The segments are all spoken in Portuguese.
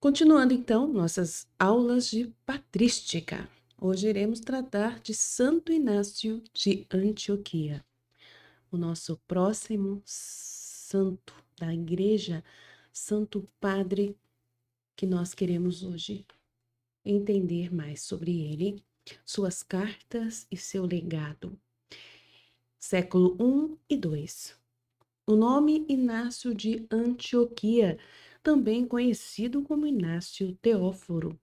Continuando então nossas aulas de patrística. Hoje iremos tratar de Santo Inácio de Antioquia, o nosso próximo santo da igreja, Santo Padre, que nós queremos hoje entender mais sobre ele, suas cartas e seu legado. Século I e II. O nome Inácio de Antioquia, também conhecido como Inácio Teóforo,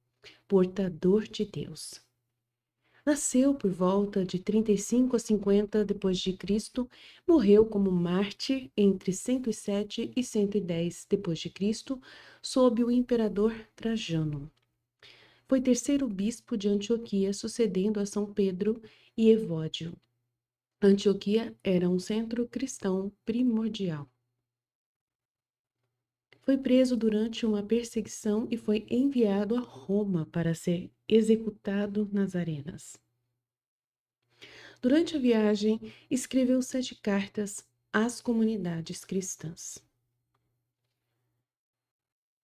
portador de Deus. Nasceu por volta de 35 a 50 depois de Cristo, morreu como mártir entre 107 e 110 depois de Cristo, sob o imperador Trajano. Foi terceiro bispo de Antioquia, sucedendo a São Pedro e Evódio. Antioquia era um centro cristão primordial. Foi preso durante uma perseguição e foi enviado a Roma para ser executado nas arenas. Durante a viagem, escreveu 7 cartas às comunidades cristãs.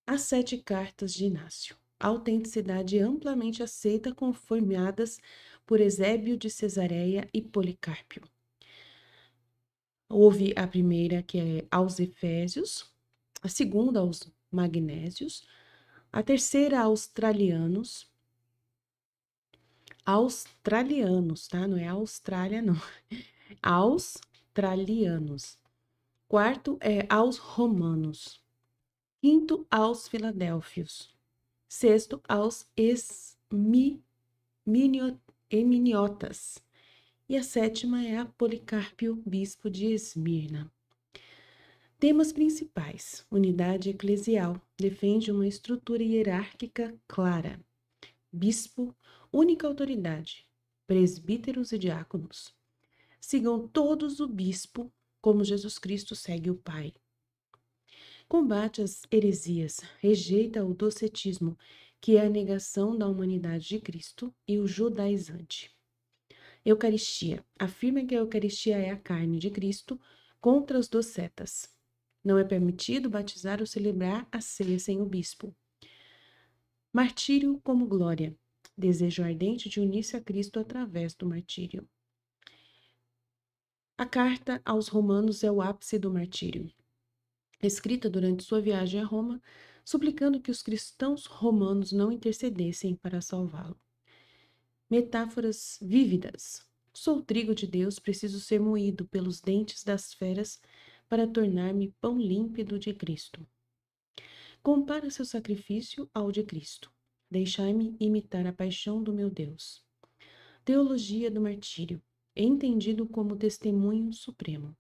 As 7 cartas de Inácio. Autenticidade amplamente aceita, confirmadas por Eusébio de Cesareia e Policarpio. Houve a primeira, que é aos Efésios, a segunda aos Magnésios, a terceira aos australianos, tá? Não é Austrália, não. Australianos. Quarto é aos romanos. Quinto, aos filadélfios. Sexto, aos eminiotas. E a sétima é a Policarpio, bispo de Esmirna. Temas principais: unidade eclesial, defende uma estrutura hierárquica clara. Bispo, única autoridade, presbíteros e diáconos. Sigam todos o bispo, como Jesus Cristo segue o Pai. Combate as heresias, rejeita o docetismo, que é a negação da humanidade de Cristo, e o judaizante. Eucaristia, afirma que a Eucaristia é a carne de Cristo contra os docetas. Não é permitido batizar ou celebrar a ceia sem o bispo. Martírio como glória, desejo ardente de unir-se a Cristo através do martírio. A carta aos Romanos é o ápice do martírio. Escrita durante sua viagem a Roma, suplicando que os cristãos romanos não intercedessem para salvá-lo. Metáforas vívidas. Sou trigo de Deus, preciso ser moído pelos dentes das feras para tornar-me pão límpido de Cristo. Compara seu sacrifício ao de Cristo. Deixai-me imitar a paixão do meu Deus. Teologia do martírio, entendido como testemunho supremo.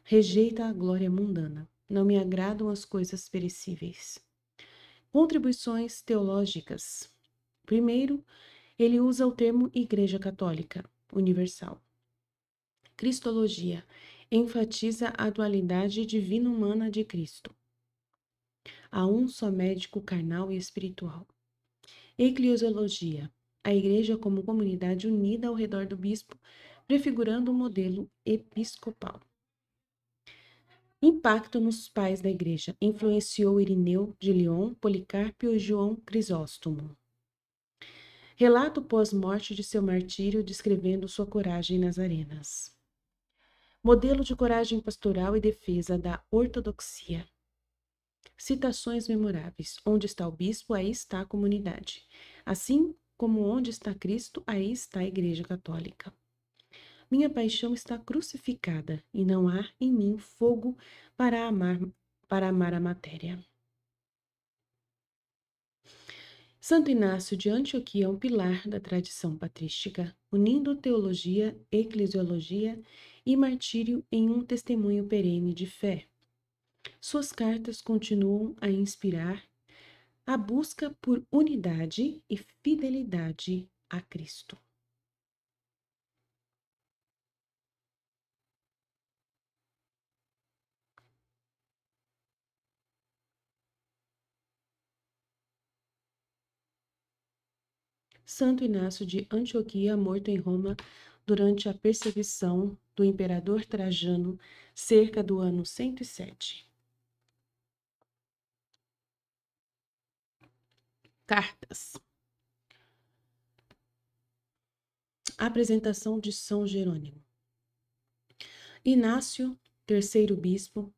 Rejeita a glória mundana. Não me agradam as coisas perecíveis. Contribuições teológicas. Primeiro, ele usa o termo Igreja Católica Universal. Cristologia. Enfatiza a dualidade divino-humana de Cristo. Há um só médico carnal e espiritual. Eclesiologia. A Igreja como comunidade unida ao redor do bispo, prefigurando o modelo episcopal. Impacto nos pais da Igreja. Influenciou Irineu de Lyon, Policarpio e João Crisóstomo. Relato pós-morte de seu martírio, descrevendo sua coragem nas arenas. Modelo de coragem pastoral e defesa da ortodoxia. Citações memoráveis. Onde está o bispo, aí está a comunidade. Assim como onde está Cristo, aí está a Igreja Católica. Minha paixão está crucificada, e não há em mim fogo para amar a matéria. Santo Inácio de Antioquia é um pilar da tradição patrística, unindo teologia, eclesiologia e martírio em um testemunho perene de fé. Suas cartas continuam a inspirar a busca por unidade e fidelidade a Cristo. Santo Inácio de Antioquia, morto em Roma durante a perseguição do imperador Trajano, cerca do ano 107. Cartas. Apresentação de São Jerônimo. Inácio, terceiro bispo,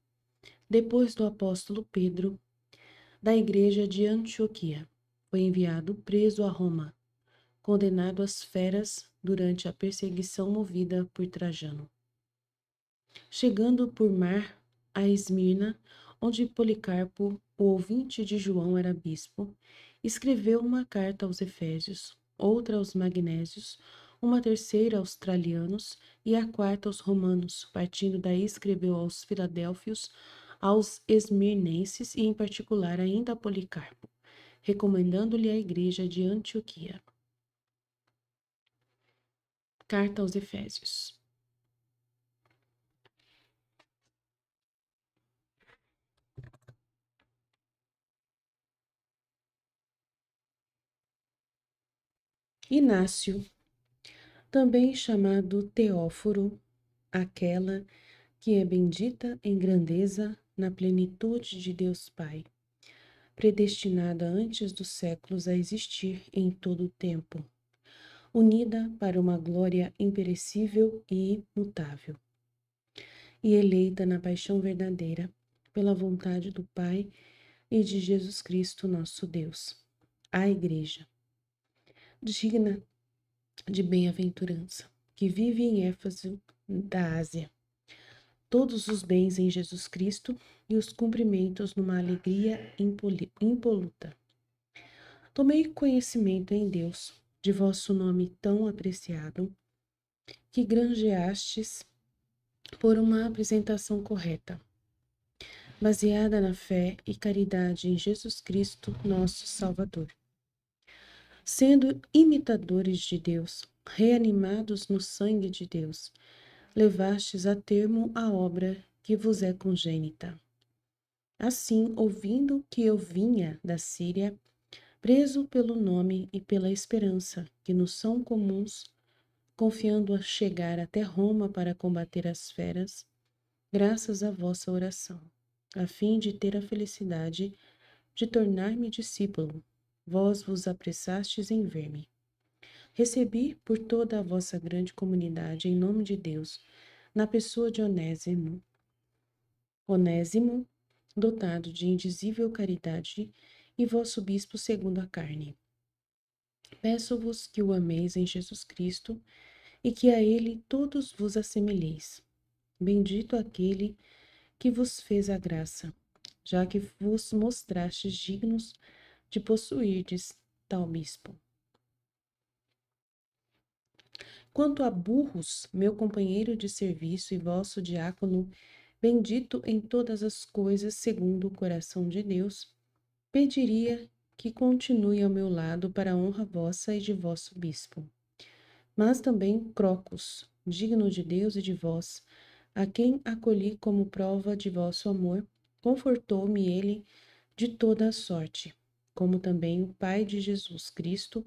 depois do apóstolo Pedro, da igreja de Antioquia, foi enviado preso a Roma, condenado às feras durante a perseguição movida por Trajano. Chegando por mar a Esmirna, onde Policarpo, o ouvinte de João, era bispo, escreveu uma carta aos Efésios, outra aos Magnésios, uma terceira aos Tralianos e a quarta aos Romanos. Partindo daí, escreveu aos Filadélfios, aos Esmirnenses e, em particular, ainda a Policarpo, recomendando-lhe a igreja de Antioquia. Carta aos Efésios. Inácio, também chamado Teóforo, aquela que é bendita em grandeza na plenitude de Deus Pai, predestinada antes dos séculos a existir em todo o tempo, unida para uma glória imperecível e imutável, e eleita na paixão verdadeira, pela vontade do Pai e de Jesus Cristo, nosso Deus, a Igreja, digna de bem-aventurança, que vive em Éfeso da Ásia, todos os bens em Jesus Cristo e os cumprimentos numa alegria impoluta. Tomei conhecimento em Deus de vosso nome tão apreciado, que granjeastes por uma apresentação correta, baseada na fé e caridade em Jesus Cristo, nosso Salvador. Sendo imitadores de Deus, reanimados no sangue de Deus, levastes a termo a obra que vos é congênita. Assim, ouvindo que eu vinha da Síria, preso pelo nome e pela esperança que nos são comuns, confiando a chegar até Roma para combater as feras, graças à vossa oração, a fim de ter a felicidade de tornar-me discípulo, vós vos apressastes em ver-me. Recebi por toda a vossa grande comunidade, em nome de Deus, na pessoa de Onésimo, dotado de indizível caridade, e vosso bispo segundo a carne. Peço-vos que o ameis em Jesus Cristo e que a ele todos vos assemelheis. Bendito aquele que vos fez a graça, já que vos mostrastes dignos de possuirdes tal bispo. Quanto a Burrus, meu companheiro de serviço e vosso diácono, bendito em todas as coisas segundo o coração de Deus, pediria que continue ao meu lado para a honra vossa e de vosso bispo. Mas também Crocus, digno de Deus e de vós, a quem acolhi como prova de vosso amor, confortou-me ele de toda a sorte, como também o Pai de Jesus Cristo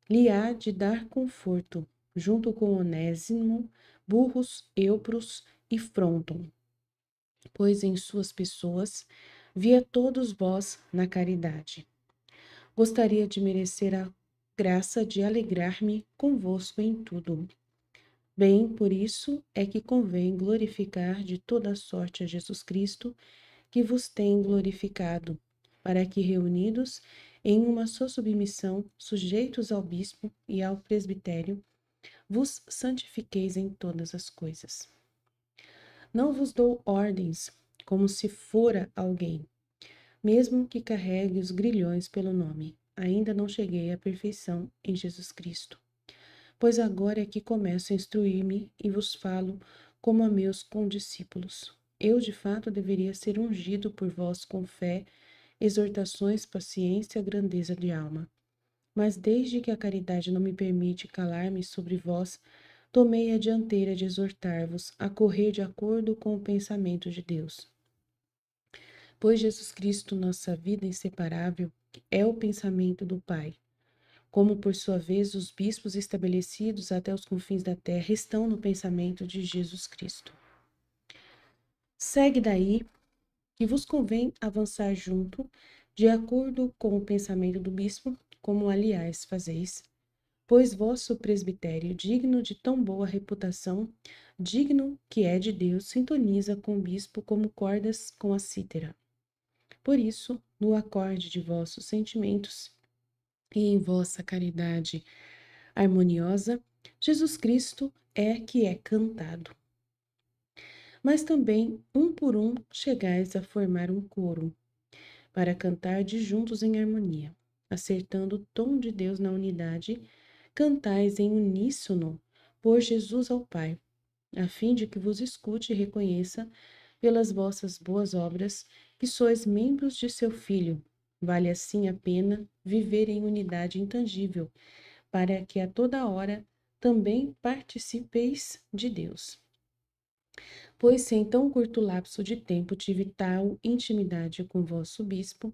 lhe há de dar conforto, junto com Onésimo, Burrus, Euprus e Fronton, pois em suas pessoas via todos vós na caridade. Gostaria de merecer a graça de alegrar-me convosco em tudo. Bem, por isso é que convém glorificar de toda sorte a Jesus Cristo, que vos tem glorificado, para que, reunidos em uma só submissão, sujeitos ao bispo e ao presbitério, vos santifiqueis em todas as coisas. Não vos dou ordens como se fora alguém, mesmo que carregue os grilhões pelo nome. Ainda não cheguei à perfeição em Jesus Cristo. Pois agora é que começo a instruir-me e vos falo como a meus condiscípulos. Eu, de fato, deveria ser ungido por vós com fé, exortações, paciência, grandeza de alma. Mas desde que a caridade não me permite calar-me sobre vós, tomei a dianteira de exortar-vos a correr de acordo com o pensamento de Deus. Pois Jesus Cristo, nossa vida inseparável, é o pensamento do Pai. Como, por sua vez, os bispos estabelecidos até os confins da terra estão no pensamento de Jesus Cristo. Segue daí que vos convém avançar junto, de acordo com o pensamento do bispo, como aliás fazeis, pois vosso presbitério, digno de tão boa reputação, digno que é de Deus, sintoniza com o bispo como cordas com a cítara. Por isso, no acorde de vossos sentimentos e em vossa caridade harmoniosa, Jesus Cristo é que é cantado. Mas também, um por um, chegais a formar um coro, para cantar de juntos em harmonia, acertando o tom de Deus na unidade, cantais em uníssono por Jesus ao Pai, a fim de que vos escute e reconheça pelas vossas boas obras que sois membros de seu Filho. Vale assim a pena viver em unidade intangível, para que a toda hora também participeis de Deus. Pois se em tão curto lapso de tempo tive tal intimidade com vosso bispo,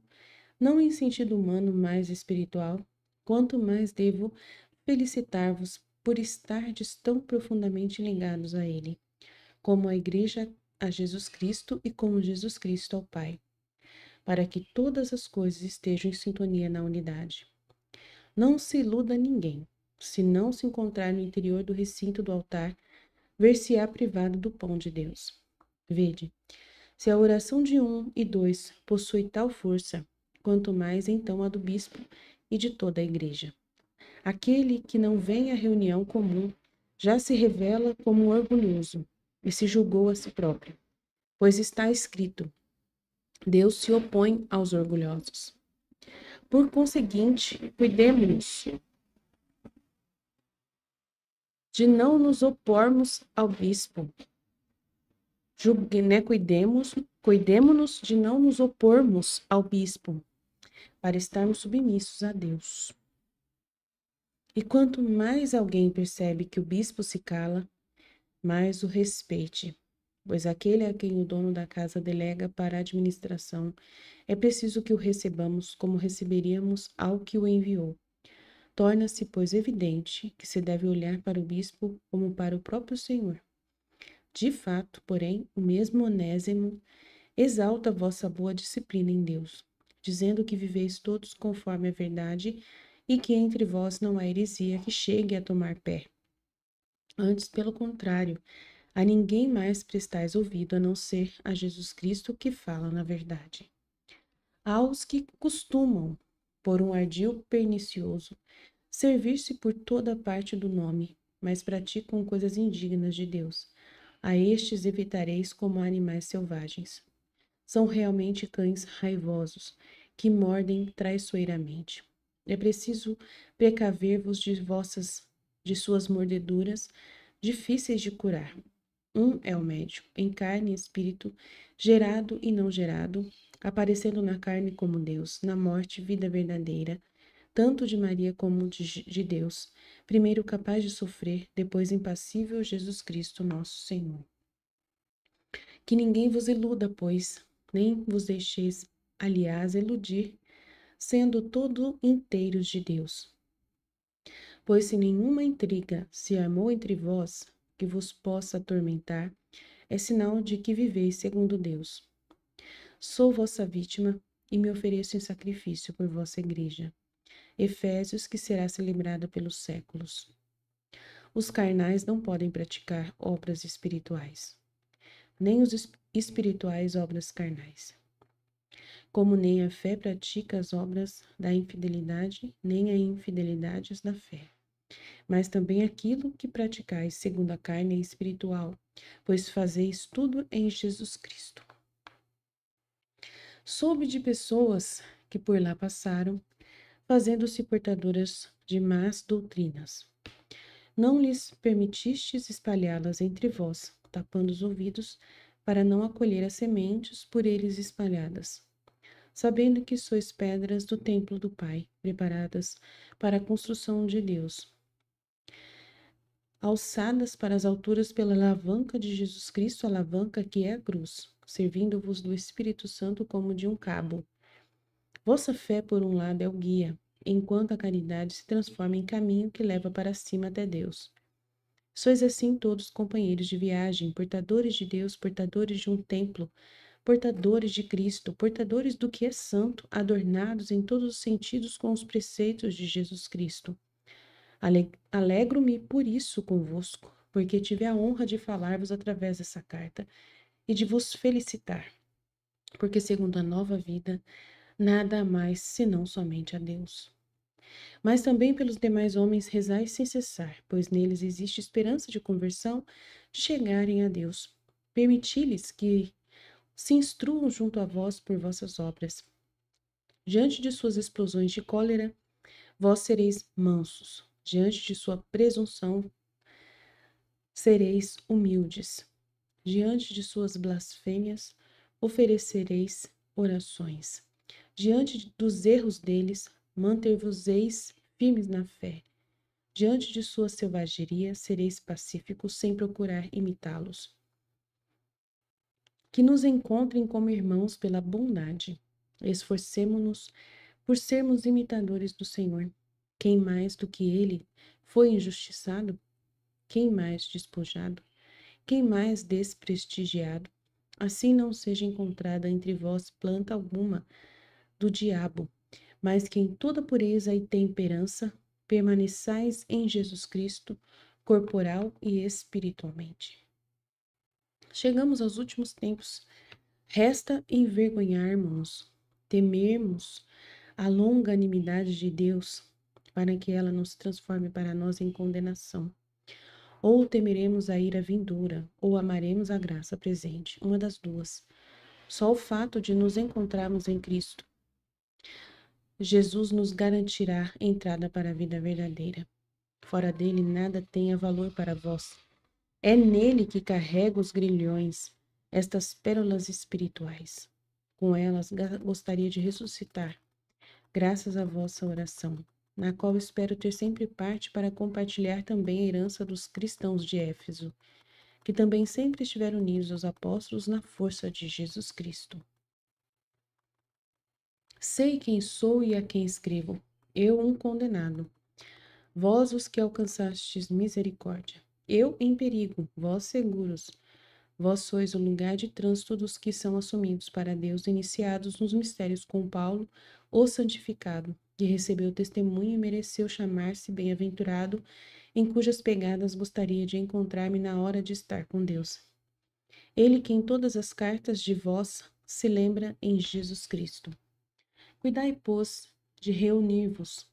não em sentido humano, mais espiritual, quanto mais devo felicitar-vos por estardes tão profundamente ligados a ele, como a Igreja a Jesus Cristo e como Jesus Cristo ao Pai, para que todas as coisas estejam em sintonia na unidade. Não se iluda ninguém, se não se encontrar no interior do recinto do altar, ver-se-á privado do pão de Deus. Vede, se a oração de um e dois possui tal força, quanto mais então a do bispo e de toda a igreja. Aquele que não vem à reunião comum já se revela como orgulhoso e se julgou a si próprio, pois está escrito: Deus se opõe aos orgulhosos. Por conseguinte, cuidemos de não nos opormos ao bispo. Cuidemo-nos de não nos opormos ao bispo, para estarmos submissos a Deus. E quanto mais alguém percebe que o bispo se cala, mais o respeite, pois aquele a quem o dono da casa delega para a administração, é preciso que o recebamos como receberíamos ao que o enviou. Torna-se, pois, evidente que se deve olhar para o bispo como para o próprio Senhor. De fato, porém, o mesmo Onésimo exalta a vossa boa disciplina em Deus, dizendo que viveis todos conforme a verdade e que entre vós não há heresia que chegue a tomar pé. Antes, pelo contrário, a ninguém mais prestais ouvido a não ser a Jesus Cristo que fala na verdade. Aos que costumam, por um ardil pernicioso, servir-se por toda parte do nome, mas praticam coisas indignas de Deus. A estes evitareis como animais selvagens. São realmente cães raivosos, que mordem traiçoeiramente. É preciso precaver-vos de suas mordeduras, difíceis de curar. Um é o médico, em carne e espírito, gerado e não gerado, aparecendo na carne como Deus, na morte, vida verdadeira, tanto de Maria como de Deus, primeiro capaz de sofrer, depois impassível Jesus Cristo, nosso Senhor. Que ninguém vos iluda, pois, nem vos deixeis, aliás, iludir, sendo todo inteiros de Deus. Pois se nenhuma intriga se armou entre vós, que vos possa atormentar, é sinal de que viveis segundo Deus. Sou vossa vítima e me ofereço em sacrifício por vossa igreja. Efésios, que será celebrada pelos séculos. Os carnais não podem praticar obras espirituais, nem os espirituais obras carnais. Como nem a fé pratica as obras da infidelidade, nem a infidelidade as da fé. Mas também aquilo que praticais segundo a carne é espiritual, pois fazeis tudo em Jesus Cristo. Soube de pessoas que por lá passaram, fazendo-se portadoras de más doutrinas. Não lhes permitistes espalhá-las entre vós, tapando os ouvidos, para não acolher as sementes por eles espalhadas, sabendo que sois pedras do templo do Pai, preparadas para a construção de Deus, alçadas para as alturas pela alavanca de Jesus Cristo, alavanca que é a cruz, servindo-vos do Espírito Santo como de um cabo. Vossa fé, por um lado, é o guia, enquanto a caridade se transforma em caminho que leva para cima até Deus. Sois assim todos companheiros de viagem, portadores de Deus, portadores de um templo, portadores de Cristo, portadores do que é santo, adornados em todos os sentidos com os preceitos de Jesus Cristo. Alegro-me por isso convosco, porque tive a honra de falar-vos através dessa carta e de vos felicitar, porque segundo a nova vida, nada há mais senão somente a Deus. Mas também pelos demais homens rezai sem cessar, pois neles existe esperança de conversão, de chegarem a Deus. Permiti-lhes que se instruam junto a vós por vossas obras. Diante de suas explosões de cólera, vós sereis mansos. Diante de sua presunção, sereis humildes. Diante de suas blasfêmias, oferecereis orações. Diante dos erros deles, manter-vos-eis firmes na fé. Diante de sua selvageria, sereis pacíficos sem procurar imitá-los. Que nos encontrem como irmãos pela bondade. Esforcemo-nos por sermos imitadores do Senhor. Quem mais do que ele foi injustiçado? Quem mais despojado? Quem mais desprestigiado? Assim não seja encontrada entre vós planta alguma do diabo, mas que em toda pureza e temperança permaneçais em Jesus Cristo, corporal e espiritualmente. Chegamos aos últimos tempos. Resta envergonharmos-nos, temermos a longanimidade de Deus, para que ela não se transforme para nós em condenação. Ou temeremos a ira vindoura, ou amaremos a graça presente, uma das duas. Só o fato de nos encontrarmos em Cristo, Jesus nos garantirá entrada para a vida verdadeira. Fora dele nada tenha valor para vós. É nele que carrego os grilhões, estas pérolas espirituais. Com elas gostaria de ressuscitar, graças à vossa oração, na qual espero ter sempre parte para compartilhar também a herança dos cristãos de Éfeso, que também sempre estiveram unidos aos apóstolos na força de Jesus Cristo. Sei quem sou e a quem escrevo, eu um condenado. Vós os que alcançastes misericórdia, eu em perigo, vós seguros. Vós sois o lugar de trânsito dos que são assumidos para Deus, iniciados nos mistérios com Paulo, o santificado, que recebeu testemunho e mereceu chamar-se bem-aventurado, em cujas pegadas gostaria de encontrar-me na hora de estar com Deus. Ele que em todas as cartas de vós se lembra em Jesus Cristo. Cuidai, pois, de reunir-vos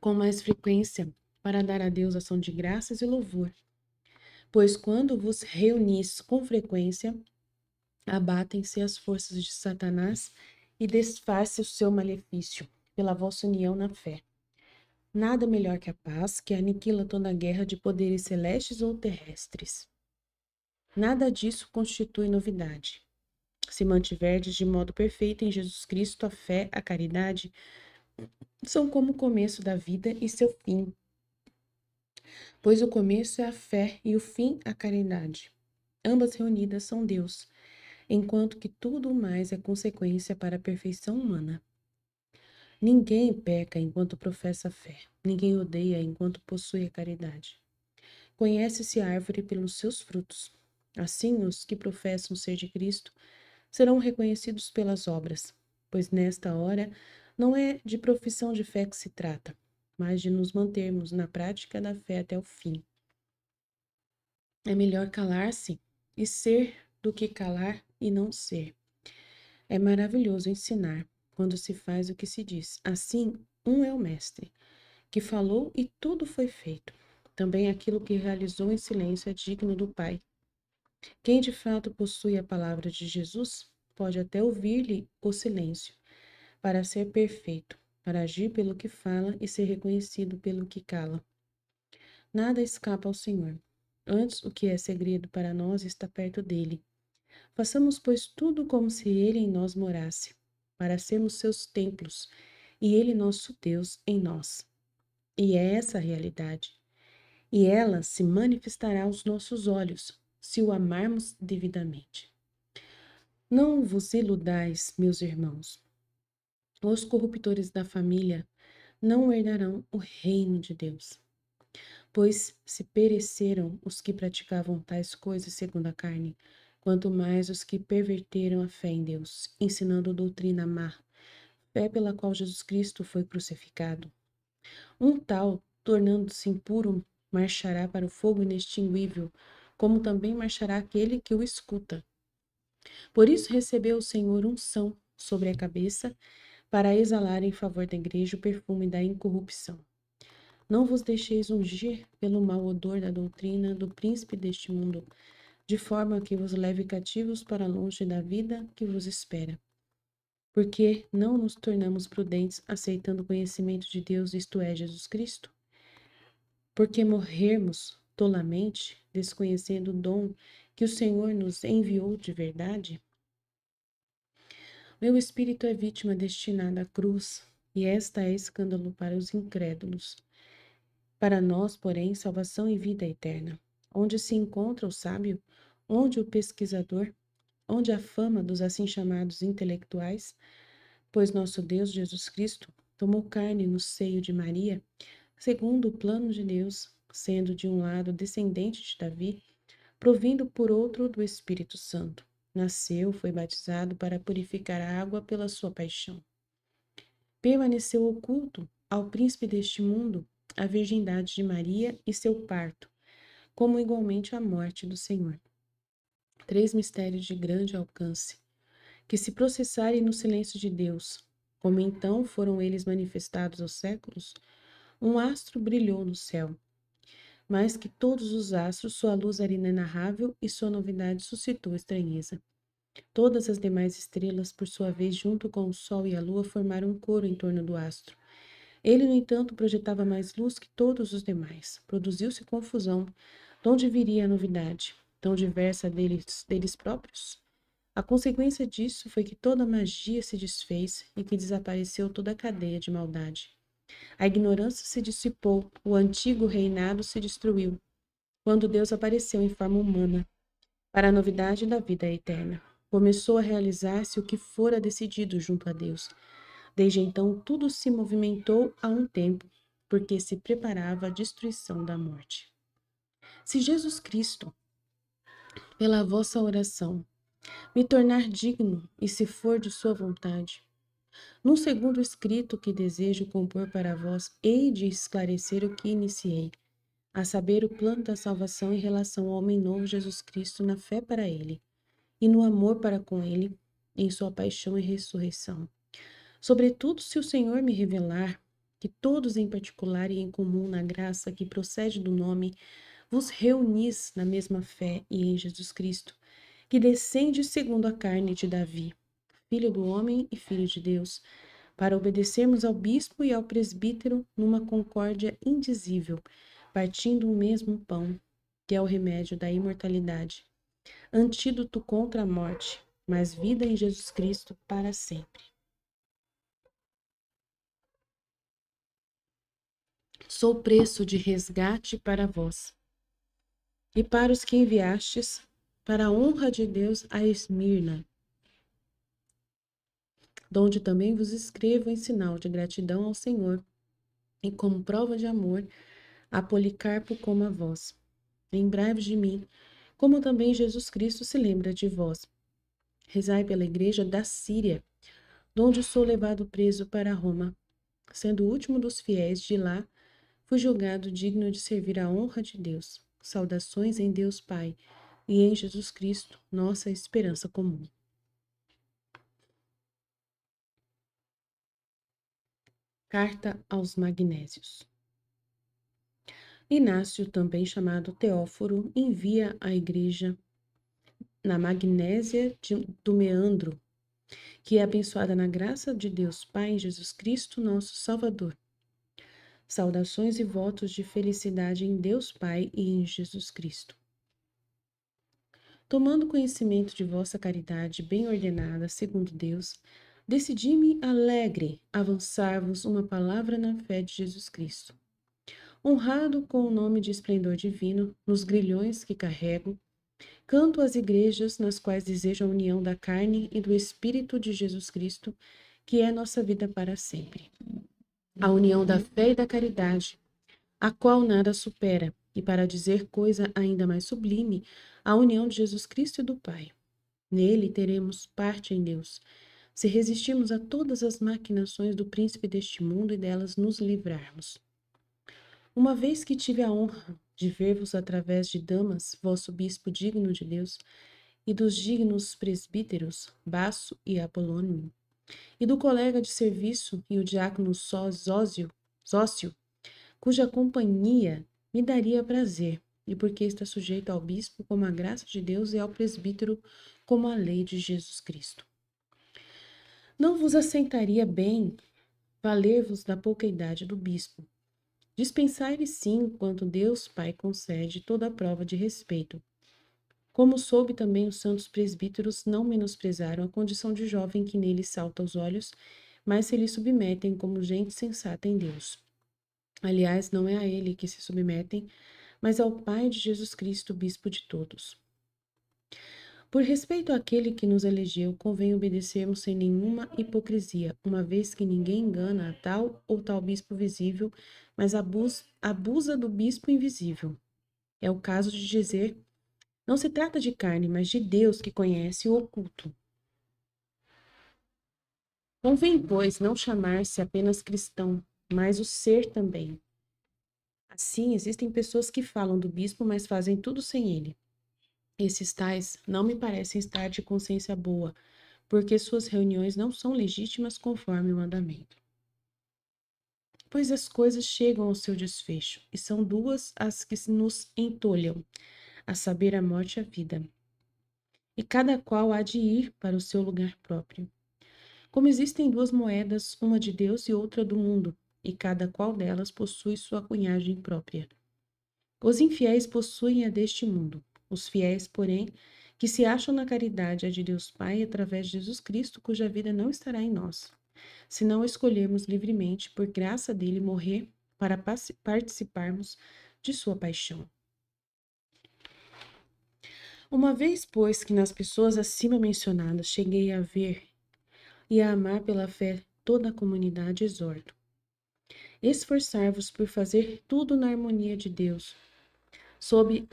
com mais frequência para dar a Deus ação de graças e louvor. Pois quando vos reunis com frequência, abatem-se as forças de Satanás e desfaz-se o seu malefício pela vossa união na fé. Nada melhor que a paz, que aniquila toda a guerra de poderes celestes ou terrestres. Nada disso constitui novidade. Se mantiverdes de modo perfeito em Jesus Cristo, a fé, a caridade, são como o começo da vida e seu fim. Pois o começo é a fé e o fim a caridade. Ambas reunidas são Deus, enquanto que tudo mais é consequência para a perfeição humana. Ninguém peca enquanto professa a fé, ninguém odeia enquanto possui a caridade. Conhece-se a árvore pelos seus frutos. Assim, os que professam ser de Cristo serão reconhecidos pelas obras, pois nesta hora não é de profissão de fé que se trata, mas de nos mantermos na prática da fé até o fim. É melhor calar-se e ser do que calar e não ser. É maravilhoso ensinar quando se faz o que se diz. Assim, um é o mestre, que falou e tudo foi feito. Também aquilo que realizou em silêncio é digno do Pai. Quem de fato possui a palavra de Jesus pode até ouvir-lhe o silêncio, para ser perfeito, para agir pelo que fala e ser reconhecido pelo que cala. Nada escapa ao Senhor. Antes, o que é segredo para nós está perto dele. Façamos, pois, tudo como se ele em nós morasse, para sermos seus templos, e ele nosso Deus em nós. E é essa a realidade. E ela se manifestará aos nossos olhos, se o amarmos devidamente. Não vos iludais, meus irmãos. Os corruptores da família não herdarão o reino de Deus. Pois se pereceram os que praticavam tais coisas segundo a carne, quanto mais os que perverteram a fé em Deus, ensinando doutrina má, fé pela qual Jesus Cristo foi crucificado. Um tal, tornando-se impuro, marchará para o fogo inextinguível, como também marchará aquele que o escuta. Por isso recebeu o Senhor unção sobre a cabeça, para exalar em favor da igreja o perfume da incorrupção. Não vos deixeis ungir pelo mau odor da doutrina do príncipe deste mundo, de forma que vos leve cativos para longe da vida que vos espera. Porque não nos tornamos prudentes aceitando o conhecimento de Deus, isto é, Jesus Cristo? Porque morrermos tolamente, desconhecendo o dom que o Senhor nos enviou de verdade? Meu espírito é vítima destinada à cruz, e esta é escândalo para os incrédulos. Para nós, porém, salvação e vida eterna. Onde se encontra o sábio? Onde o pesquisador? Onde a fama dos assim chamados intelectuais? Pois nosso Deus Jesus Cristo tomou carne no seio de Maria, segundo o plano de Deus, sendo de um lado descendente de Davi, provindo por outro do Espírito Santo. Nasceu, foi batizado para purificar a água pela sua paixão. Permaneceu oculto ao príncipe deste mundo a virgindade de Maria e seu parto, como igualmente a morte do Senhor. 3 mistérios de grande alcance, que se processarem no silêncio de Deus, como então foram eles manifestados aos séculos, um astro brilhou no céu. Mais que todos os astros, sua luz era inenarrável e sua novidade suscitou estranheza. Todas as demais estrelas, por sua vez, junto com o sol e a lua, formaram um coro em torno do astro. Ele, no entanto, projetava mais luz que todos os demais. Produziu-se confusão. De onde viria a novidade? Tão diversa deles próprios? A consequência disso foi que toda a magia se desfez e que desapareceu toda a cadeia de maldade. A ignorância se dissipou, o antigo reinado se destruiu, quando Deus apareceu em forma humana, para a novidade da vida eterna. Começou a realizar-se o que fora decidido junto a Deus. Desde então, tudo se movimentou a um tempo, porque se preparava a destruição da morte. Se Jesus Cristo, pela vossa oração, me tornar digno, e se for de sua vontade, num segundo escrito que desejo compor para vós, hei de esclarecer o que iniciei, a saber, o plano da salvação em relação ao homem novo Jesus Cristo na fé para ele, e no amor para com ele, em sua paixão e ressurreição. Sobretudo, se o Senhor me revelar que todos em particular e em comum na graça que procede do nome, vos reunis na mesma fé e em Jesus Cristo, que descende segundo a carne de Davi, filho do homem e filho de Deus, para obedecermos ao bispo e ao presbítero numa concórdia indizível, partindo um mesmo pão, que é o remédio da imortalidade, antídoto contra a morte, mas vida em Jesus Cristo para sempre. Sou preço de resgate para vós, e para os que enviastes, para a honra de Deus a Esmirna, donde também vos escrevo em sinal de gratidão ao Senhor, e como prova de amor a Policarpo como a vós. Lembrai-vos de mim, como também Jesus Cristo se lembra de vós. Rezai pela igreja da Síria, donde sou levado preso para Roma. Sendo o último dos fiéis de lá, fui julgado digno de servir a honra de Deus. Saudações em Deus Pai e em Jesus Cristo, nossa esperança comum. Carta aos Magnésios. Inácio, também chamado Teóforo, envia à igreja na Magnésia do Meandro, que é abençoada na graça de Deus Pai em Jesus Cristo, nosso Salvador. Saudações e votos de felicidade em Deus Pai e em Jesus Cristo. Tomando conhecimento de vossa caridade bem ordenada segundo Deus, decidi-me alegre avançar-vos uma palavra na fé de Jesus Cristo. Honrado com o nome de esplendor divino, nos grilhões que carrego, canto às igrejas nas quais desejo a união da carne e do Espírito de Jesus Cristo, que é nossa vida para sempre. A união da fé e da caridade, a qual nada supera, e para dizer coisa ainda mais sublime, a união de Jesus Cristo e do Pai. Nele teremos parte em Deus, se resistirmos a todas as maquinações do príncipe deste mundo e delas nos livrarmos. Uma vez que tive a honra de ver-vos através de Damas, vosso bispo digno de Deus, e dos dignos presbíteros, Basso e Apolônio, e do colega de serviço e o diácono Zócio, cuja companhia me daria prazer, e porque está sujeito ao bispo como a graça de Deus e ao presbítero como a lei de Jesus Cristo. Não vos assentaria bem valer-vos da pouca idade do bispo. Dispensai-lhe sim, quanto Deus Pai concede, toda a prova de respeito. Como soube também os santos presbíteros não menosprezaram a condição de jovem que nele salta aos olhos, mas se lhe submetem como gente sensata em Deus. Aliás, não é a ele que se submetem, mas ao Pai de Jesus Cristo, bispo de todos. Por respeito àquele que nos elegeu, convém obedecermos sem nenhuma hipocrisia, uma vez que ninguém engana a tal ou tal bispo visível, mas abusa do bispo invisível. É o caso de dizer, não se trata de carne, mas de Deus que conhece o oculto. Convém, pois, não chamar-se apenas cristão, mas o ser também. Assim, existem pessoas que falam do bispo, mas fazem tudo sem ele. Esses tais não me parecem estar de consciência boa, porque suas reuniões não são legítimas conforme o mandamento. Pois as coisas chegam ao seu desfecho, e são duas as que nos entolham, a saber, a morte e a vida. E cada qual há de ir para o seu lugar próprio. Como existem duas moedas, uma de Deus e outra do mundo, e cada qual delas possui sua cunhagem própria. Os infiéis possuem a deste mundo. Os fiéis, porém, que se acham na caridade a de Deus Pai através de Jesus Cristo, cuja vida não estará em nós, se não escolhermos livremente, por graça dele, morrer para participarmos de sua paixão. Uma vez, pois, que nas pessoas acima mencionadas cheguei a ver e a amar pela fé toda a comunidade, exorto. Esforçar-vos por fazer tudo na harmonia de Deus, sob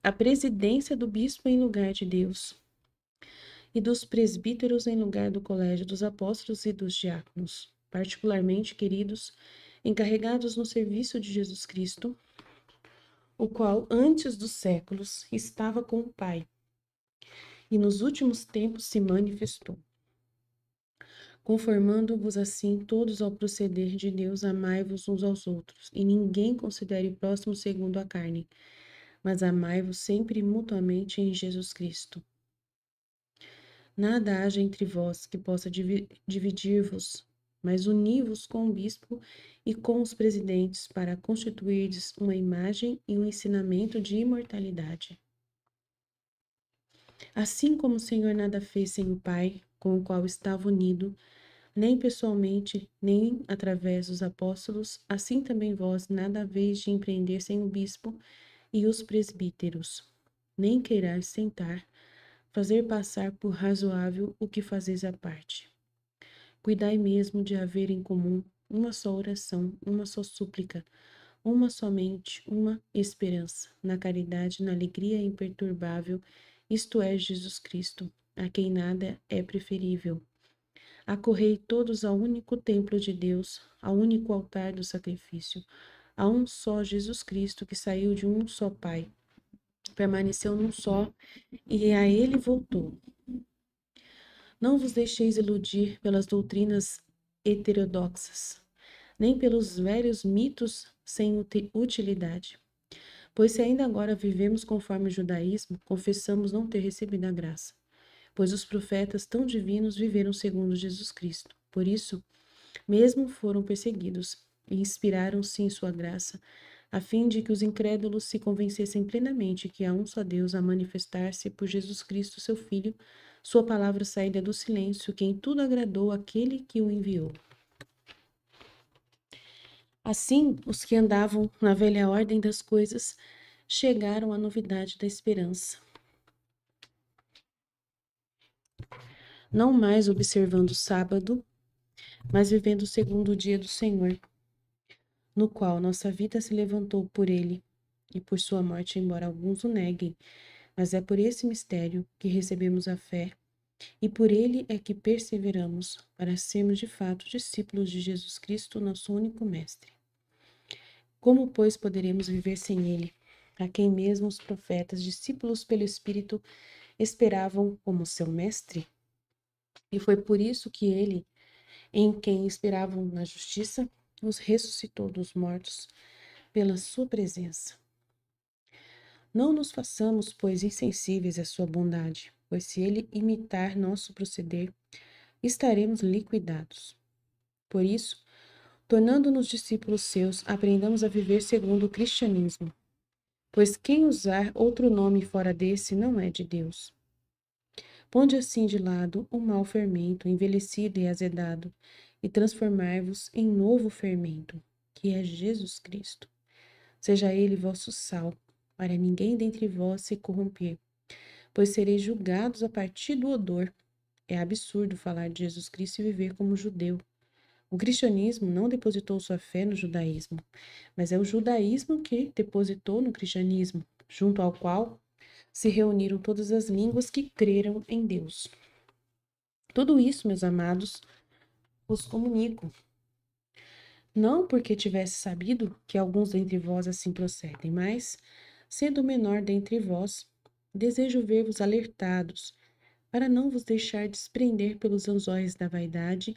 a presidência do bispo em lugar de Deus, e dos presbíteros em lugar do colégio dos apóstolos e dos diáconos, particularmente, queridos, encarregados no serviço de Jesus Cristo, o qual antes dos séculos estava com o Pai, e nos últimos tempos se manifestou. Conformando-vos assim todos ao proceder de Deus, amai-vos uns aos outros, e ninguém considere o próximo segundo a carne, mas amai-vos sempre mutuamente em Jesus Cristo. Nada haja entre vós que possa dividir-vos, mas uni-vos com o bispo e com os presidentes para constituirdes uma imagem e um ensinamento de imortalidade. Assim como o Senhor nada fez sem o Pai, com o qual estava unido, nem pessoalmente, nem através dos apóstolos, assim também vós nada haveis de empreender sem o bispo e os presbíteros, nem queirais sentar, fazer passar por razoável o que fazeis à parte. Cuidai mesmo de haver em comum uma só oração, uma só súplica, uma somente, uma esperança, na caridade, na alegria imperturbável, isto é, Jesus Cristo, a quem nada é preferível. Acorrei todos ao único templo de Deus, ao único altar do sacrifício, a um só Jesus Cristo que saiu de um só Pai, permaneceu num só e a ele voltou. Não vos deixeis iludir pelas doutrinas heterodoxas, nem pelos velhos mitos sem utilidade. Pois se ainda agora vivemos conforme o judaísmo, confessamos não ter recebido a graça. Pois os profetas tão divinos viveram segundo Jesus Cristo. Por isso, mesmo foram perseguidos e inspiraram-se em sua graça, a fim de que os incrédulos se convencessem plenamente que há um só Deus a manifestar-se por Jesus Cristo, seu Filho, sua palavra saída do silêncio, que em tudo agradou aquele que o enviou. Assim, os que andavam na velha ordem das coisas chegaram à novidade da esperança. Não mais observando o sábado, mas vivendo segundo o dia do Senhor. no qual nossa vida se levantou por ele e por sua morte, embora alguns o neguem, mas é por esse mistério que recebemos a fé e por ele é que perseveramos para sermos de fato discípulos de Jesus Cristo, nosso único mestre. Como, pois, poderemos viver sem ele, a quem mesmo os profetas, discípulos pelo Espírito, esperavam como seu mestre? E foi por isso que ele, em quem esperavam na justiça, os ressuscitou dos mortos pela sua presença. Não nos façamos, pois, insensíveis à sua bondade, pois se ele imitar nosso proceder, estaremos liquidados. Por isso, tornando-nos discípulos seus, aprendamos a viver segundo o cristianismo, pois quem usar outro nome fora desse não é de Deus. Ponde assim de lado o mau fermento, envelhecido e azedado, e transformai-vos em novo fermento, que é Jesus Cristo. Seja ele vosso sal, para ninguém dentre vós se corromper, pois sereis julgados a partir do odor. É absurdo falar de Jesus Cristo e viver como judeu. O cristianismo não depositou sua fé no judaísmo, mas é o judaísmo que depositou no cristianismo, junto ao qual se reuniram todas as línguas que creram em Deus. Tudo isso, meus amados, vos comunico, não porque tivesse sabido que alguns dentre vós assim procedem, mas, sendo o menor dentre vós, desejo ver-vos alertados, para não vos deixar desprender pelos anzóis da vaidade,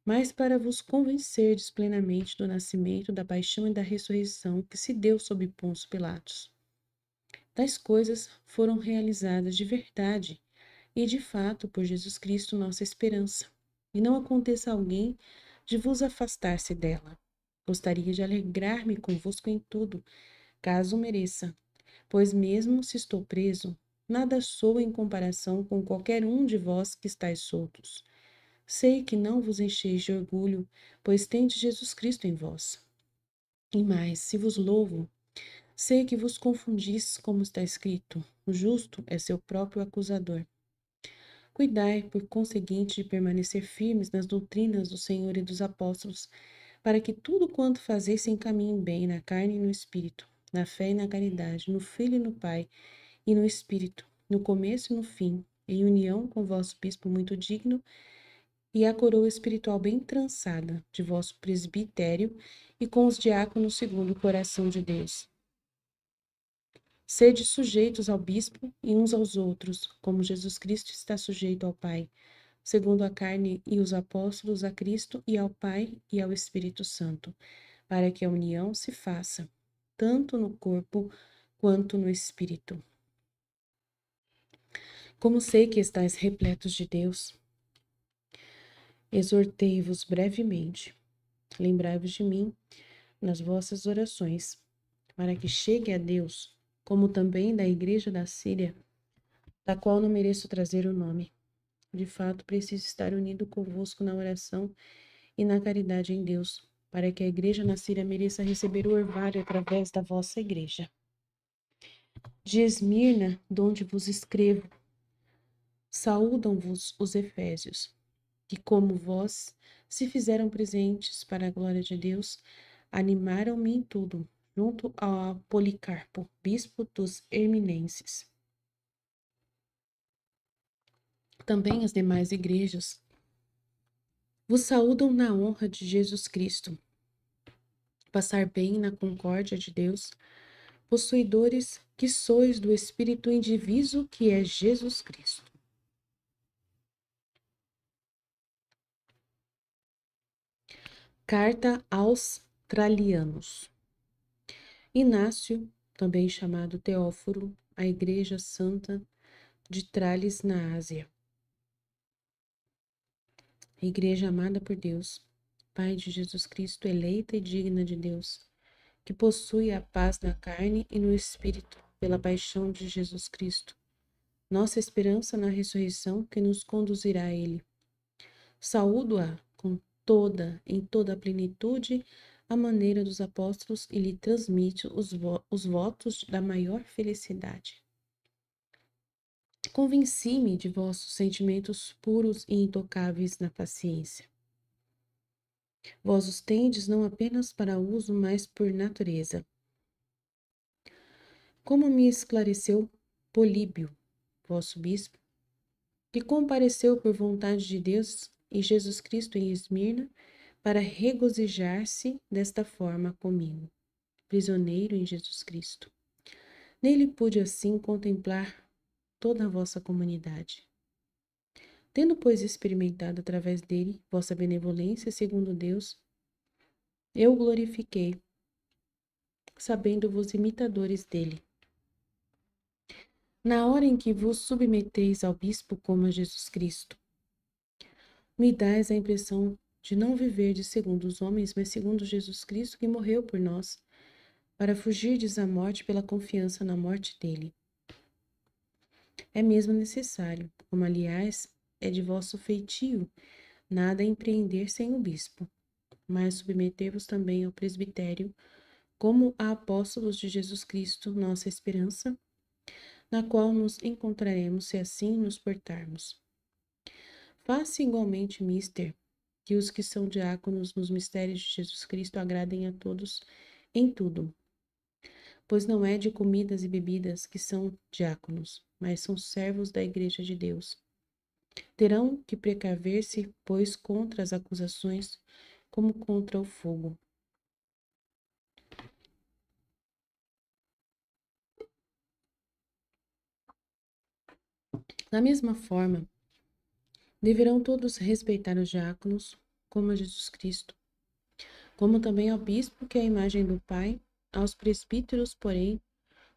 mas para vos convencerdes plenamente do nascimento, da paixão e da ressurreição que se deu sob Pôncio Pilatos. Tais coisas foram realizadas de verdade e de fato por Jesus Cristo, nossa esperança. E não aconteça a alguém de vos afastar-se dela. Gostaria de alegrar-me convosco em tudo, caso mereça, pois mesmo se estou preso, nada sou em comparação com qualquer um de vós que estáis soltos. Sei que não vos encheis de orgulho, pois tendes Jesus Cristo em vós. E mais, se vos louvo, sei que vos confundis, como está escrito: o justo é seu próprio acusador. Cuidai, por conseguinte, de permanecer firmes nas doutrinas do Senhor e dos apóstolos, para que tudo quanto fazeis se encaminhe bem na carne e no espírito, na fé e na caridade, no Filho e no Pai, e no Espírito, no começo e no fim, em união com vosso bispo muito digno, e a coroa espiritual bem trançada de vosso presbitério, e com os diáconos segundo o coração de Deus. Sede sujeitos ao bispo e uns aos outros, como Jesus Cristo está sujeito ao Pai, segundo a carne, e os apóstolos a Cristo e ao Pai e ao Espírito Santo, para que a união se faça, tanto no corpo quanto no Espírito. Como sei que estáis repletos de Deus, exortei-vos brevemente. Lembrai-vos de mim nas vossas orações, para que chegue a Deus, como também da igreja da Síria, da qual não mereço trazer o nome. De fato, preciso estar unido convosco na oração e na caridade em Deus, para que a igreja na Síria mereça receber o orvalho através da vossa igreja. De Esmirna, donde vos escrevo, saúdam-vos os efésios, que como vós se fizeram presentes para a glória de Deus, animaram-me em tudo, junto a Policarpo, bispo dos Herminenses. Também as demais igrejas vos saúdam na honra de Jesus Cristo. Passar bem na concórdia de Deus, possuidores que sois do Espírito indiviso que é Jesus Cristo. Carta aos Tralianos. Inácio, também chamado Teóforo, a Igreja Santa de Trales, na Ásia. A Igreja amada por Deus, Pai de Jesus Cristo, eleita e digna de Deus, que possui a paz na carne e no espírito, pela paixão de Jesus Cristo, nossa esperança na ressurreição que nos conduzirá a Ele. Saúdo-a em toda a plenitude, à maneira dos apóstolos, e lhe transmite os votos da maior felicidade. Convenci-me de vossos sentimentos puros e intocáveis na paciência. Vós os tendes não apenas para uso, mas por natureza. Como me esclareceu Políbio, vosso bispo, que compareceu por vontade de Deus e Jesus Cristo em Esmirna, para regozijar-se desta forma comigo, prisioneiro em Jesus Cristo. Nele pude assim contemplar toda a vossa comunidade. Tendo, pois, experimentado através dele vossa benevolência segundo Deus, eu o glorifiquei, sabendo-vos imitadores dele. Na hora em que vos submeteis ao bispo como a Jesus Cristo, me dais a impressão de não viverdes segundo os homens, mas segundo Jesus Cristo que morreu por nós, para fugirdes à morte pela confiança na morte dele. É mesmo necessário, como aliás é de vosso feitio, nada empreender sem o bispo, mas submeter-vos também ao presbitério, como a apóstolos de Jesus Cristo, nossa esperança, na qual nos encontraremos se assim nos portarmos. Faça igualmente, mister, que os que são diáconos nos mistérios de Jesus Cristo agradem a todos em tudo, pois não é de comidas e bebidas que são diáconos, mas são servos da Igreja de Deus. Terão que precaver-se, pois, contra as acusações, como contra o fogo. Da mesma forma, deverão todos respeitar os diáconos, como a Jesus Cristo, como também ao bispo, que é a imagem do Pai, aos presbíteros, porém,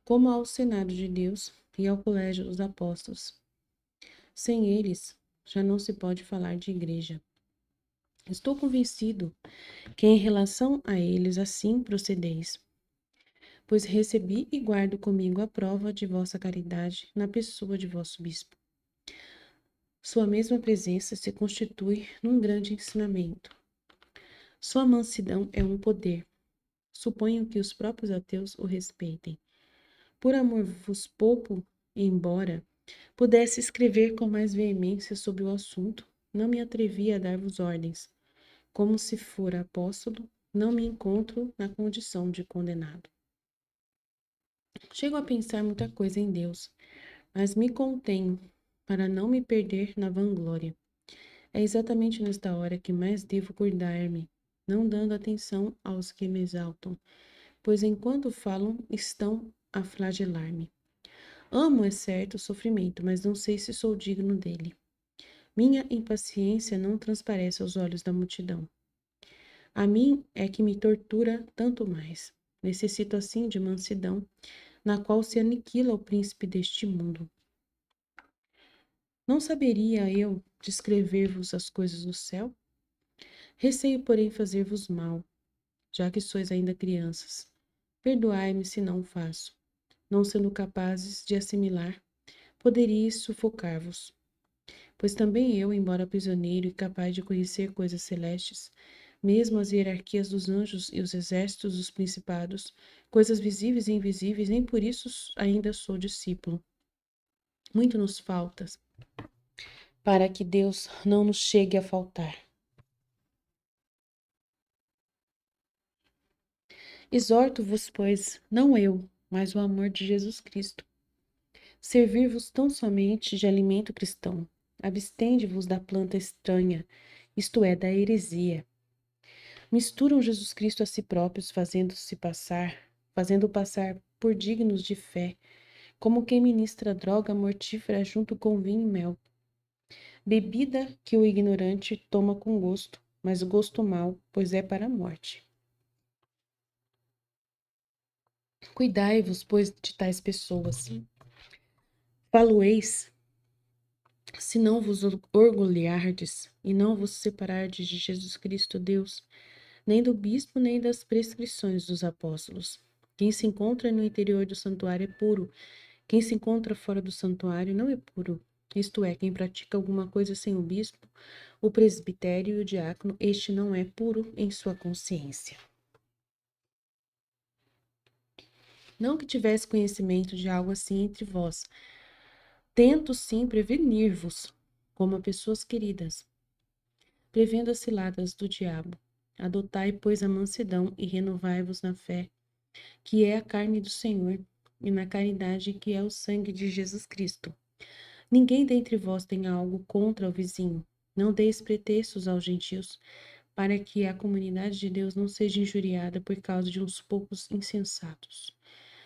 como ao Senado de Deus e ao colégio dos apóstolos. Sem eles, já não se pode falar de igreja. Estou convencido que em relação a eles assim procedeis, pois recebi e guardo comigo a prova de vossa caridade na pessoa de vosso bispo. Sua mesma presença se constitui num grande ensinamento. Sua mansidão é um poder. Suponho que os próprios ateus o respeitem. Por amor vos poupo, embora pudesse escrever com mais veemência sobre o assunto, não me atrevi a dar-vos ordens. Como se fora apóstolo, não me encontro na condição de condenado. Chego a pensar muita coisa em Deus, mas me contenho para não me perder na vanglória. É exatamente nesta hora que mais devo cuidar-me, não dando atenção aos que me exaltam, pois enquanto falam estão a flagelar-me. Amo, é certo, o sofrimento, mas não sei se sou digno dele. Minha impaciência não transparece aos olhos da multidão. A mim é que me tortura tanto mais. Necessito assim de mansidão, na qual se aniquila o príncipe deste mundo. Não saberia eu descrever-vos as coisas do céu? Receio, porém, fazer-vos mal, já que sois ainda crianças. Perdoai-me se não o faço. Não sendo capazes de assimilar, poderia sufocar-vos. Pois também eu, embora prisioneiro e capaz de conhecer coisas celestes, mesmo as hierarquias dos anjos e os exércitos dos principados, coisas visíveis e invisíveis, nem por isso ainda sou discípulo. Muito nos falta para que Deus não nos chegue a faltar. Exorto-vos, pois, não eu, mas o amor de Jesus Cristo. Servir-vos tão somente de alimento cristão. Abstende-vos da planta estranha, isto é, da heresia. Misturam Jesus Cristo a si próprios, fazendo passar por dignos de fé, como quem ministra droga mortífera junto com vinho e mel. Bebida que o ignorante toma com gosto, mas gosto mau, pois é para a morte. Cuidai-vos, pois, de tais pessoas. Falo-eis, se não vos orgulhardes e não vos separardes de Jesus Cristo Deus, nem do bispo, nem das prescrições dos apóstolos. Quem se encontra no interior do santuário é puro. Quem se encontra fora do santuário não é puro. Isto é, quem pratica alguma coisa sem o bispo, o presbitério e o diácono, este não é puro em sua consciência. Não que tivesse conhecimento de algo assim entre vós. Tento sim prevenir-vos, como a pessoas queridas, prevendo as ciladas do diabo. Adotai, pois, a mansidão e renovai-vos na fé, que é a carne do Senhor, e na caridade, que é o sangue de Jesus Cristo. Ninguém dentre vós tenha algo contra o vizinho. Não deis pretextos aos gentios, para que a comunidade de Deus não seja injuriada por causa de uns poucos insensatos.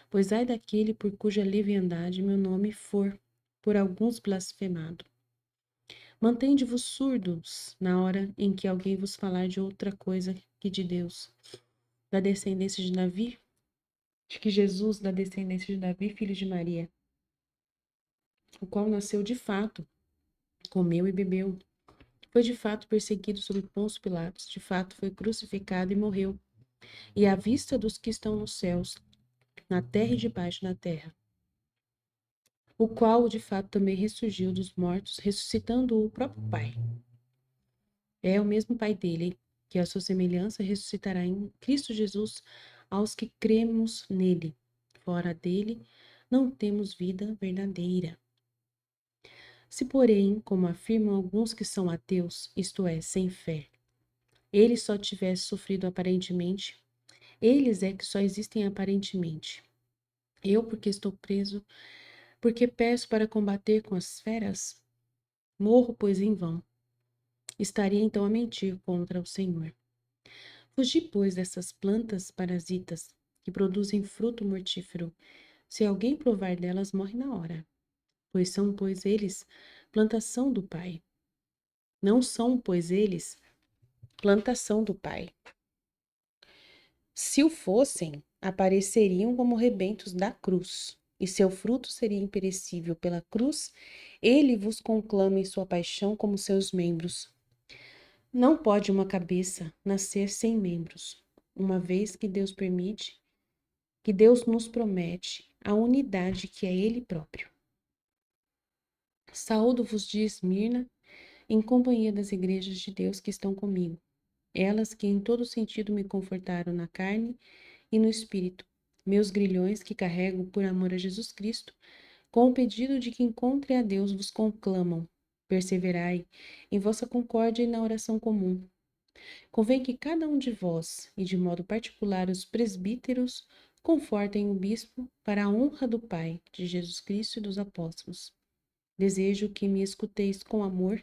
Pois ai daquele por cuja leviandade meu nome for por alguns blasfemado. Mantende-vos surdos na hora em que alguém vos falar de outra coisa que de Deus, da descendência de Davi, de que Jesus, da descendência de Davi, filho de Maria, o qual nasceu de fato, comeu e bebeu, foi de fato perseguido sob Pôncio Pilatos, de fato foi crucificado e morreu, e à vista dos que estão nos céus, na terra e debaixo da terra, o qual de fato também ressurgiu dos mortos, ressuscitando o próprio Pai. É o mesmo Pai dele, que a sua semelhança ressuscitará em Cristo Jesus aos que cremos nele. Fora dele, não temos vida verdadeira. Se, porém, como afirmam alguns que são ateus, isto é, sem fé, eles só tivessem sofrido aparentemente, eles é que só existem aparentemente. Eu, porque estou preso, porque peço para combater com as feras, morro, pois, em vão. Estaria então a mentir contra o Senhor. Fugi, pois, dessas plantas parasitas que produzem fruto mortífero. Se alguém provar delas, morre na hora. Pois são, pois, eles plantação do Pai. Não são, pois, eles plantação do Pai. Se o fossem, apareceriam como rebentos da cruz, e seu fruto seria imperecível pela cruz, ele vos conclama em sua paixão como seus membros. Não pode uma cabeça nascer sem membros, uma vez que Deus permite, que Deus nos promete a unidade que é Ele próprio. Saúdo-vos de Esmirna, em companhia das igrejas de Deus que estão comigo, elas que em todo sentido me confortaram na carne e no espírito, meus grilhões que carrego por amor a Jesus Cristo, com o pedido de que encontre a Deus vos conclamam. Perseverai em vossa concórdia e na oração comum. Convém que cada um de vós, e de modo particular os presbíteros, confortem o bispo para a honra do Pai, de Jesus Cristo e dos apóstolos. Desejo que me escuteis com amor,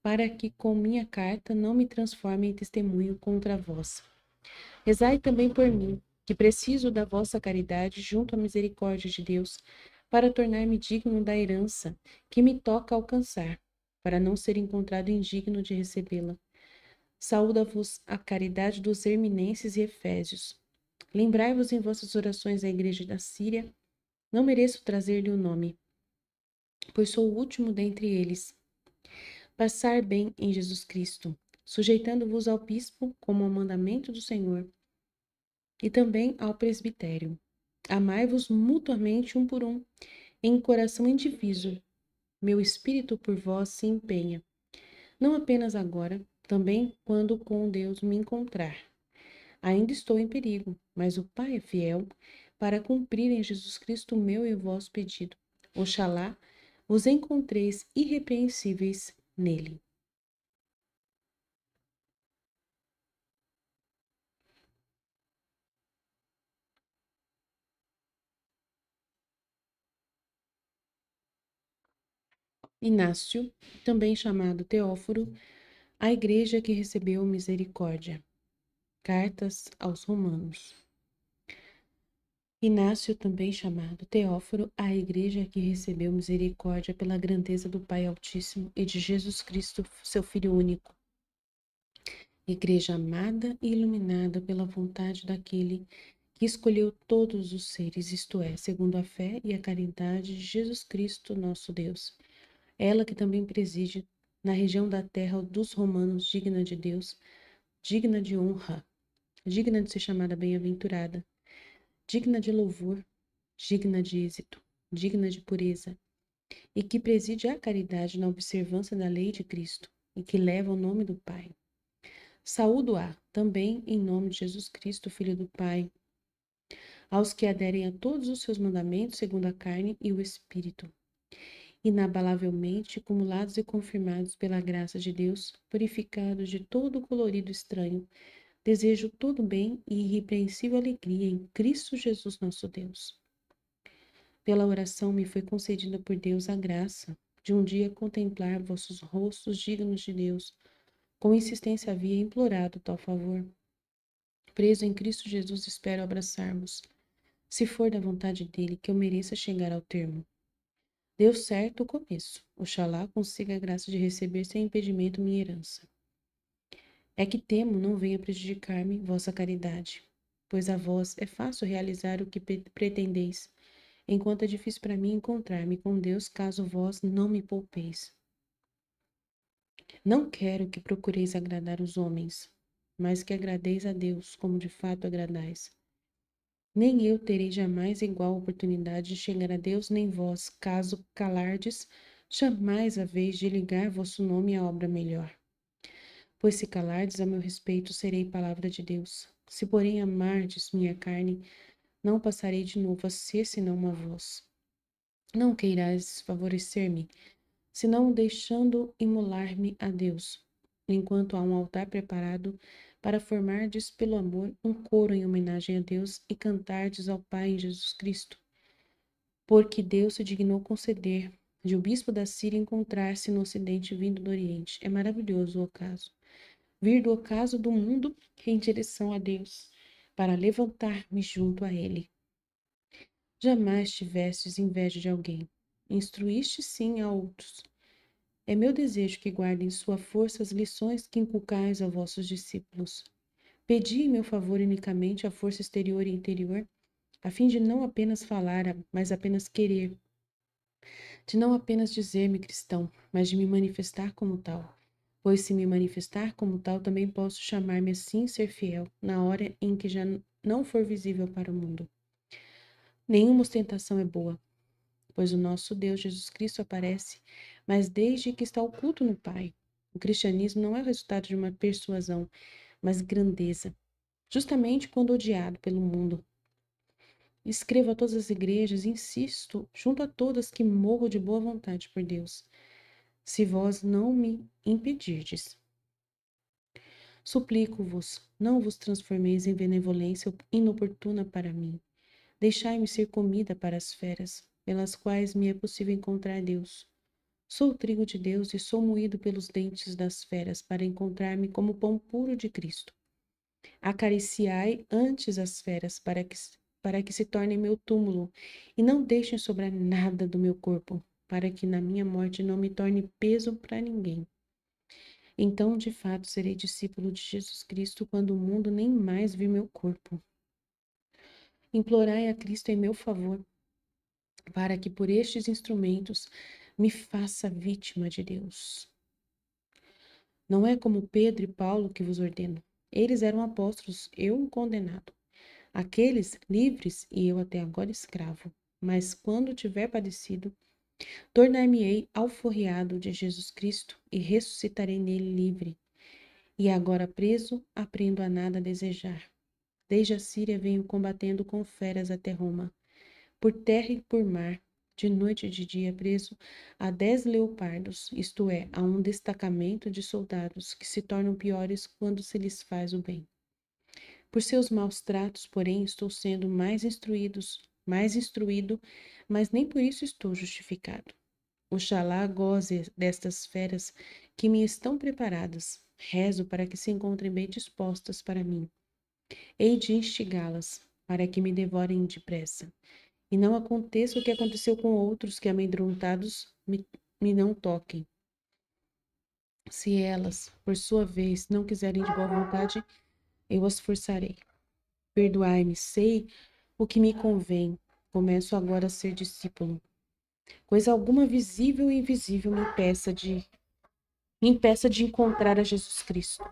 para que com minha carta não me transforme em testemunho contra vós. Rezai também por mim, que preciso da vossa caridade junto à misericórdia de Deus, para tornar-me digno da herança que me toca alcançar, para não ser encontrado indigno de recebê-la. Saúda-vos a caridade dos herminenses e efésios. Lembrai-vos em vossas orações à igreja da Síria. Não mereço trazer-lhe o nome, pois sou o último dentre eles. Passar bem em Jesus Cristo, sujeitando-vos ao bispo como ao mandamento do Senhor, e também ao presbitério. Amai-vos mutuamente um por um, em coração indiviso. Meu espírito por vós se empenha, não apenas agora, também quando com Deus me encontrar. Ainda estou em perigo, mas o Pai é fiel para cumprir em Jesus Cristo o meu e o vosso pedido. Oxalá vos encontreis irrepreensíveis nele. Inácio, também chamado Teóforo, a igreja que recebeu misericórdia. Cartas aos Romanos. Inácio, também chamado Teóforo, a igreja que recebeu misericórdia pela grandeza do Pai Altíssimo e de Jesus Cristo, seu Filho único. Igreja amada e iluminada pela vontade daquele que escolheu todos os seres, isto é, segundo a fé e a caridade de Jesus Cristo, nosso Deus. Ela que também preside na região da terra dos romanos, digna de Deus, digna de honra, digna de ser chamada bem-aventurada, digna de louvor, digna de êxito, digna de pureza, e que preside a caridade na observância da lei de Cristo, e que leva o nome do Pai. Saúdo-a também em nome de Jesus Cristo, Filho do Pai, aos que aderem a todos os seus mandamentos segundo a carne e o Espírito, inabalavelmente acumulados e confirmados pela graça de Deus, purificados de todo o colorido estranho, Desejo todo bem e irrepreensível alegria em Cristo Jesus nosso Deus. Pela oração me foi concedida por Deus a graça de um dia contemplar vossos rostos dignos de Deus. Com insistência havia implorado tal favor. Preso em Cristo Jesus, espero abraçar-vos, se for da vontade dele que eu mereça chegar ao termo. Deu certo o começo. Oxalá consiga a graça de receber sem impedimento minha herança. É que temo não venha prejudicar-me vossa caridade, pois a vós é fácil realizar o que pretendeis, enquanto é difícil para mim encontrar-me com Deus caso vós não me poupeis. Não quero que procureis agradar os homens, mas que agradeis a Deus, como de fato agradais. Nem eu terei jamais igual oportunidade de chegar a Deus, nem vós, caso calardes, jamais a vez de ligar vosso nome à obra melhor. Pois se calardes a meu respeito, serei palavra de Deus. Se porém amardes minha carne, não passarei de novo a ser senão uma voz. Não queirais favorecer-me, senão deixando imolar-me a Deus, enquanto há um altar preparado para formardes pelo amor um coro em homenagem a Deus e cantardes ao Pai em Jesus Cristo. Porque Deus se dignou conceder de o bispo da Síria encontrar-se no ocidente vindo do oriente. É maravilhoso o ocaso. Vir do ocaso do mundo em direção a Deus, para levantar-me junto a Ele. Jamais tivestes inveja de alguém. Instruíste sim a outros. É meu desejo que guardem sua força as lições que inculcais a vossos discípulos. Pedi em meu favor unicamente a força exterior e interior, a fim de não apenas falar, mas apenas querer. De não apenas dizer-me cristão, mas de me manifestar como tal. Pois se me manifestar como tal, também posso chamar-me assim e ser fiel, na hora em que já não for visível para o mundo. Nenhuma ostentação é boa, pois o nosso Deus Jesus Cristo aparece, mas desde que está oculto no Pai. O cristianismo não é o resultado de uma persuasão, mas grandeza, justamente quando odiado pelo mundo. Escrevo a todas as igrejas, insisto, junto a todas que morro de boa vontade por Deus, se vós não me impedirdes. Suplico-vos, não vos transformeis em benevolência inoportuna para mim. Deixai-me ser comida para as feras, pelas quais me é possível encontrar Deus. Sou o trigo de Deus e sou moído pelos dentes das feras para encontrar-me como pão puro de Cristo. Acariciai antes as feras para que se tornem meu túmulo e não deixem sobrar nada do meu corpo, para que na minha morte não me torne peso para ninguém. Então, de fato, serei discípulo de Jesus Cristo quando o mundo nem mais vir meu corpo. Implorai a Cristo em meu favor, para que por estes instrumentos me faça vítima de Deus. Não é como Pedro e Paulo que vos ordeno. Eles eram apóstolos, eu um condenado. Aqueles livres e eu até agora escravo. Mas quando tiver padecido, tornar-me-ei alforriado de Jesus Cristo e ressuscitarei nele livre. E agora preso, aprendo a nada desejar. Desde a Síria venho combatendo com feras até Roma. Por terra e por mar, de noite e de dia preso a 10 leopardos, isto é, a um destacamento de soldados que se tornam piores quando se lhes faz o bem. Por seus maus tratos, porém, estou sendo mais instruído, mas nem por isso estou justificado. Oxalá goze destas feras que me estão preparadas. Rezo para que se encontrem bem dispostas para mim. Hei de instigá-las, para que me devorem depressa. E não aconteça o que aconteceu com outros que, amedrontados, me não toquem. Se elas, por sua vez, não quiserem de boa vontade, eu as forçarei. Perdoai-me, sei o que me convém. Começo agora a ser discípulo. Coisa alguma visível e invisível me impeça de encontrar a Jesus Cristo.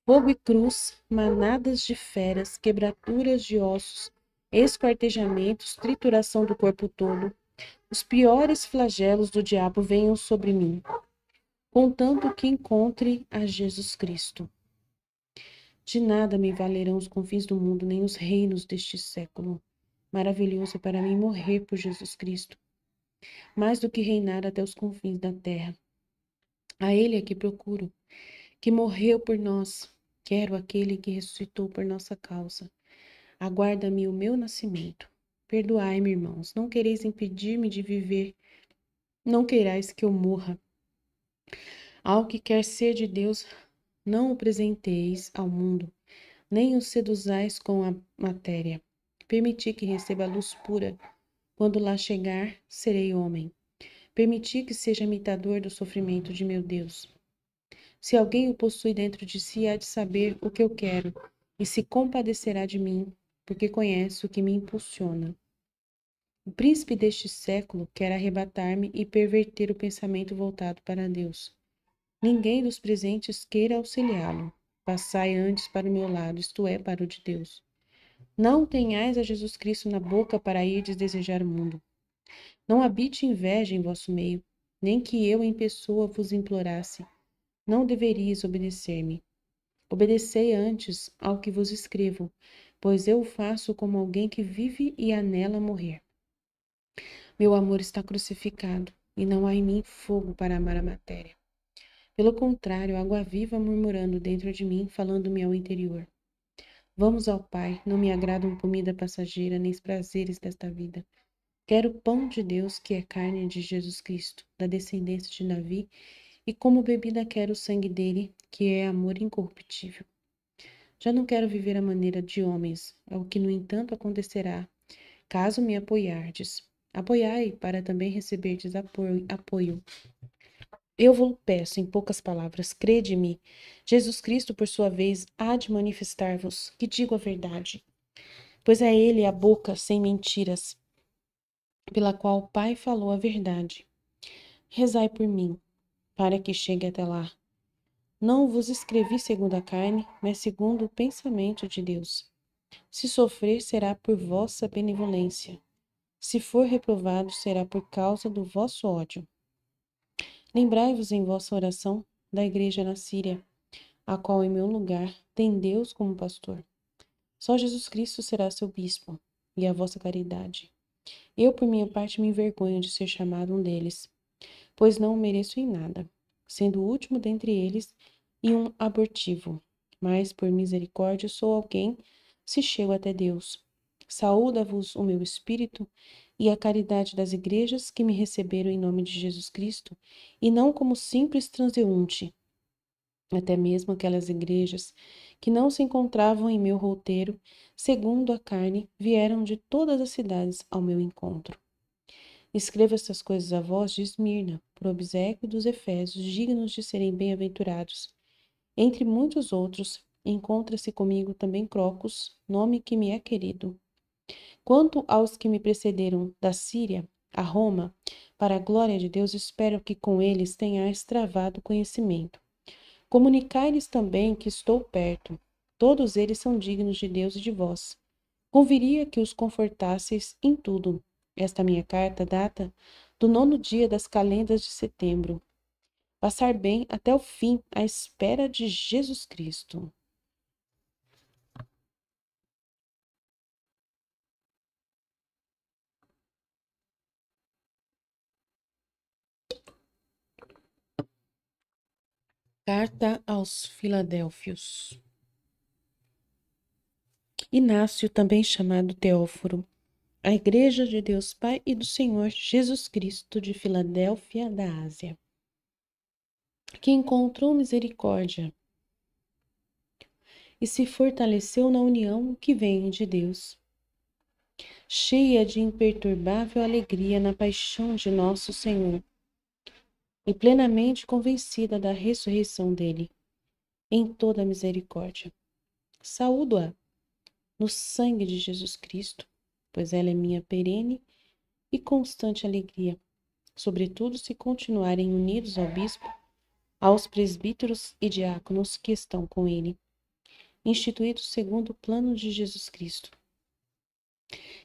Fogo e cruz, manadas de feras, quebraturas de ossos, esquartejamentos, trituração do corpo todo, os piores flagelos do diabo venham sobre mim, contanto que encontre a Jesus Cristo. De nada me valerão os confins do mundo, nem os reinos deste século. Maravilhoso é para mim morrer por Jesus Cristo, mais do que reinar até os confins da terra. A Ele é que procuro, que morreu por nós, Quero aquele que ressuscitou por nossa causa. Aguarda-me o meu nascimento. Perdoai-me, irmãos, não quereis impedir-me de viver, não queirais que eu morra. Ao que quer ser de Deus, não o presenteis ao mundo, nem o seduzais com a matéria. Permiti que receba a luz pura. Quando lá chegar, serei homem. Permiti que seja imitador do sofrimento de meu Deus. Se alguém o possui dentro de si, há de saber o que eu quero e se compadecerá de mim, porque conhece o que me impulsiona. O príncipe deste século quer arrebatar-me e perverter o pensamento voltado para Deus. Ninguém dos presentes queira auxiliá-lo. Passai antes para o meu lado, isto é, para o de Deus. Não tenhais a Jesus Cristo na boca para irdes desejar o mundo. Não habite inveja em vosso meio, nem que eu em pessoa vos implorasse. Não deveríeis obedecer-me. Obedecei antes ao que vos escrevo, pois eu o faço como alguém que vive e anela morrer. Meu amor está crucificado, e não há em mim fogo para amar a matéria. Pelo contrário, água viva murmurando dentro de mim, falando-me ao interior. Vamos ao Pai, não me agradam comida passageira, nem os prazeres desta vida. Quero o pão de Deus, que é carne de Jesus Cristo, da descendência de Davi, e como bebida quero o sangue dele, que é amor incorruptível. Já não quero viver à maneira de homens, é o que, no entanto, acontecerá, caso me apoiardes. Apoiai, para também receberdes apoio. Eu vos peço, em poucas palavras, crede-me, Jesus Cristo, por sua vez, há de manifestar-vos que digo a verdade, pois é ele a boca sem mentiras, pela qual o Pai falou a verdade. Rezai por mim, para que chegue até lá. Não vos escrevi segundo a carne, mas segundo o pensamento de Deus. Se sofrer, será por vossa benevolência. Se for reprovado, será por causa do vosso ódio. Lembrai-vos em vossa oração da igreja na Síria, a qual em meu lugar tem Deus como pastor. Só Jesus Cristo será seu bispo, e a vossa caridade. Eu, por minha parte, me envergonho de ser chamado um deles, pois não o mereço em nada, sendo o último dentre eles e um abortivo. Mas, por misericórdia, sou alguém, se chego até Deus. Saúda-vos o meu espírito e a caridade das igrejas que me receberam em nome de Jesus Cristo, e não como simples transeunte. Até mesmo aquelas igrejas que não se encontravam em meu roteiro, segundo a carne, vieram de todas as cidades ao meu encontro. Escrevo estas coisas a vós de Esmirna, por obséquio dos Efésios, dignos de serem bem-aventurados. Entre muitos outros, encontra-se comigo também Crocus, nome que me é querido. Quanto aos que me precederam da Síria a Roma, para a glória de Deus, espero que com eles tenhais travado conhecimento. Comunicai-lhes também que estou perto. Todos eles são dignos de Deus e de vós. Conviria que os confortasseis em tudo. Esta minha carta data do 9º dia das calendas de setembro. Passar bem até o fim à espera de Jesus Cristo. Carta aos Filadélfios. Inácio, também chamado Teóforo, a Igreja de Deus Pai e do Senhor Jesus Cristo de Filadélfia da Ásia, que encontrou misericórdia e se fortaleceu na união que vem de Deus, cheia de imperturbável alegria na paixão de nosso Senhor, e plenamente convencida da ressurreição dele, em toda a misericórdia. Saúdo-a no sangue de Jesus Cristo, pois ela é minha perene e constante alegria, sobretudo se continuarem unidos ao bispo, aos presbíteros e diáconos que estão com ele, instituídos segundo o plano de Jesus Cristo,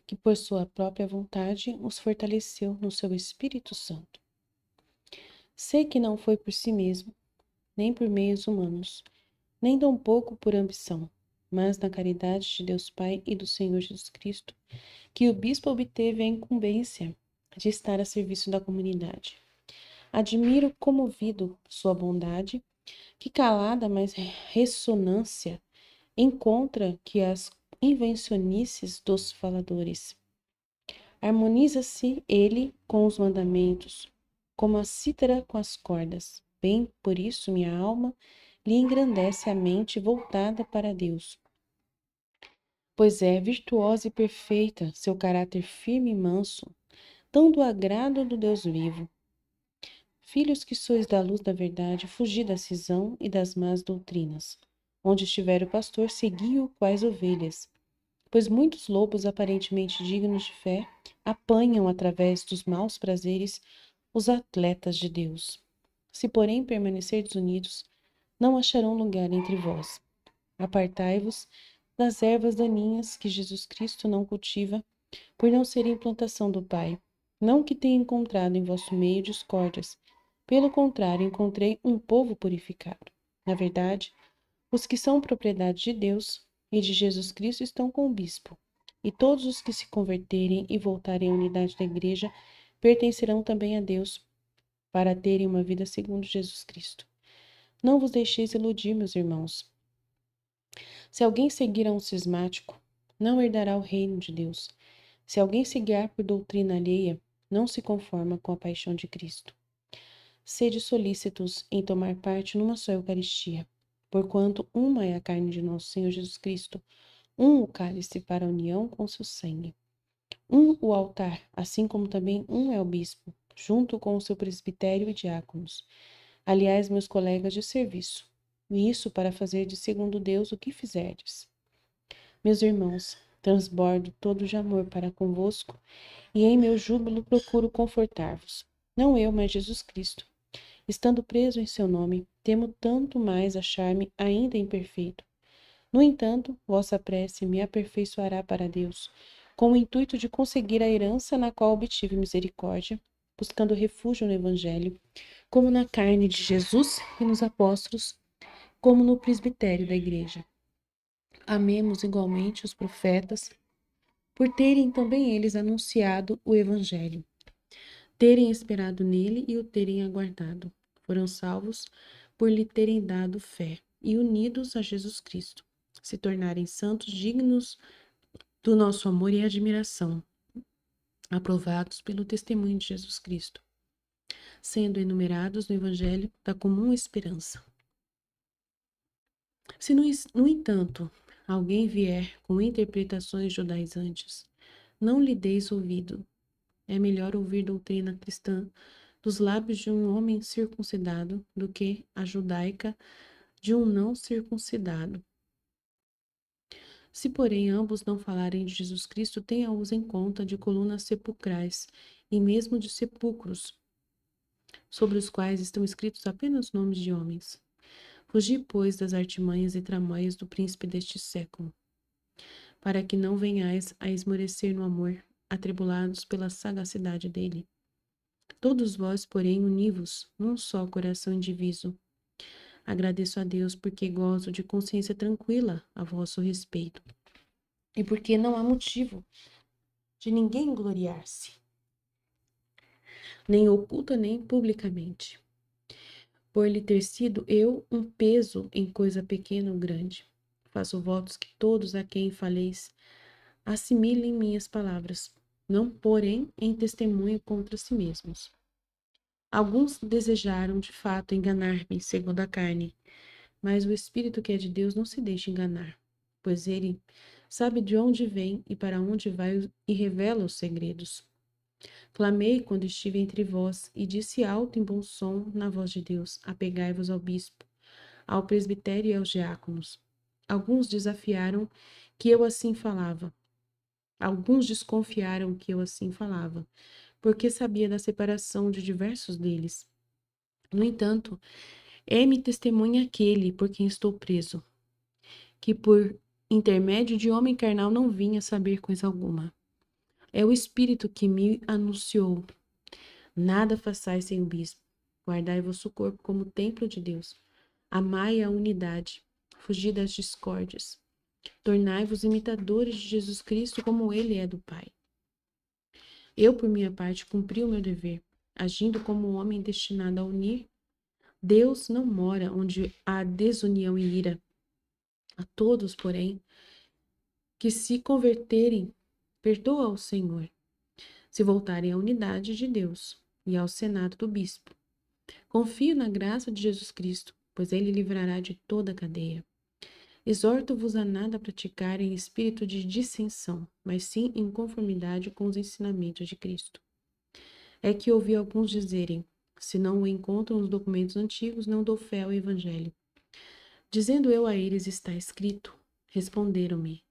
que por sua própria vontade os fortaleceu no seu Espírito Santo. Sei que não foi por si mesmo, nem por meios humanos, nem tampouco por ambição, mas na caridade de Deus Pai e do Senhor Jesus Cristo, que o bispo obteve a incumbência de estar a serviço da comunidade. Admiro comovido sua bondade Que calada, mas ressonância encontra que as invencionices dos faladores. Harmoniza-se ele com os mandamentos, como a cítara com as cordas. Bem, por isso minha alma lhe engrandece a mente voltada para Deus. Pois é virtuosa e perfeita, seu caráter firme e manso, tão do agrado do Deus vivo. Filhos que sois da luz da verdade, fugi da cisão e das más doutrinas. Onde estiver o pastor, segui-o quais ovelhas. Pois muitos lobos aparentemente dignos de fé apanham através dos maus prazeres os atletas de Deus. Se, porém, permanecerdes unidos, não acharão lugar entre vós. Apartai-vos das ervas daninhas que Jesus Cristo não cultiva, por não serem plantação do Pai. Não que tenha encontrado em vosso meio discórdias, pelo contrário, encontrei um povo purificado. Na verdade, os que são propriedade de Deus e de Jesus Cristo estão com o bispo. E todos os que se converterem e voltarem à unidade da igreja pertencerão também a Deus, para terem uma vida segundo Jesus Cristo. Não vos deixeis iludir, meus irmãos. Se alguém seguir a um cismático, não herdará o reino de Deus. Se alguém se guiar por doutrina alheia, não se conforma com a paixão de Cristo. Sede solícitos em tomar parte numa só Eucaristia, porquanto uma é a carne de nosso Senhor Jesus Cristo, um o cálice para a união com seu sangue, um o altar, assim como também um é o bispo, junto com o seu presbitério e diáconos. Aliás, meus colegas de serviço, e isso para fazer de segundo Deus o que fizerdes. Meus irmãos, transbordo todo de amor para convosco, e em meu júbilo procuro confortar-vos. Não eu, mas Jesus Cristo. Estando preso em seu nome, temo tanto mais achar-me ainda imperfeito. No entanto, vossa prece me aperfeiçoará para Deus, com o intuito de conseguir a herança na qual obtive misericórdia, buscando refúgio no Evangelho, como na carne de Jesus e nos apóstolos, como no presbitério da Igreja. Amemos igualmente os profetas, por terem também eles anunciado o Evangelho, terem esperado nele e o terem aguardado. Foram salvos por lhe terem dado fé e unidos a Jesus Cristo, se tornarem santos dignos do nosso amor e admiração, aprovados pelo testemunho de Jesus Cristo, sendo enumerados no Evangelho da comum esperança. Se, no entanto, alguém vier com interpretações judaizantes, não lhe deis ouvido. É melhor ouvir doutrina cristã dos lábios de um homem circuncidado do que a judaica de um não circuncidado. Se, porém, ambos não falarem de Jesus Cristo, tenha-os em conta de colunas sepulcrais e mesmo de sepulcros, sobre os quais estão escritos apenas nomes de homens. Fugi, pois, das artimanhas e tramóias do príncipe deste século, para que não venhais a esmorecer no amor, atribulados pela sagacidade dele. Todos vós, porém, uni-vos num só coração indiviso. Agradeço a Deus porque gozo de consciência tranquila a vosso respeito, e porque não há motivo de ninguém gloriar-se, nem oculta nem publicamente, por lhe ter sido eu um peso em coisa pequena ou grande. Faço votos que todos a quem faleis assimilem minhas palavras, não porém em testemunho contra si mesmos. Alguns desejaram de fato enganar-me segundo a carne, mas o Espírito que é de Deus não se deixa enganar, pois ele sabe de onde vem e para onde vai e revela os segredos. Clamei quando estive entre vós e disse alto em bom som na voz de Deus: apegai-vos ao bispo, ao presbitério e aos diáconos. Alguns desafiaram que eu assim falava. Alguns desconfiaram que eu assim falava, porque sabia da separação de diversos deles. No entanto, é-me testemunha aquele por quem estou preso, que por intermédio de homem carnal não vinha saber coisa alguma. É o Espírito que me anunciou. Nada façais sem o bispo. Guardai vosso corpo como templo de Deus. Amai a unidade. Fugi das discórdias. Tornai-vos imitadores de Jesus Cristo como ele é do Pai. Eu, por minha parte, cumpri o meu dever, agindo como um homem destinado a unir Deus não mora onde há desunião e ira. A todos, porém, que se converterem, perdoa ao Senhor, se voltarem à unidade de Deus e ao senado do bispo. Confio na graça de Jesus Cristo, pois ele livrará de toda a cadeia. Exorto-vos a nada praticar em espírito de dissensão, mas sim em conformidade com os ensinamentos de Cristo. É que ouvi alguns dizerem: se não o encontram nos documentos antigos, não dou fé ao Evangelho. Dizendo eu a eles: está escrito. Responderam-me: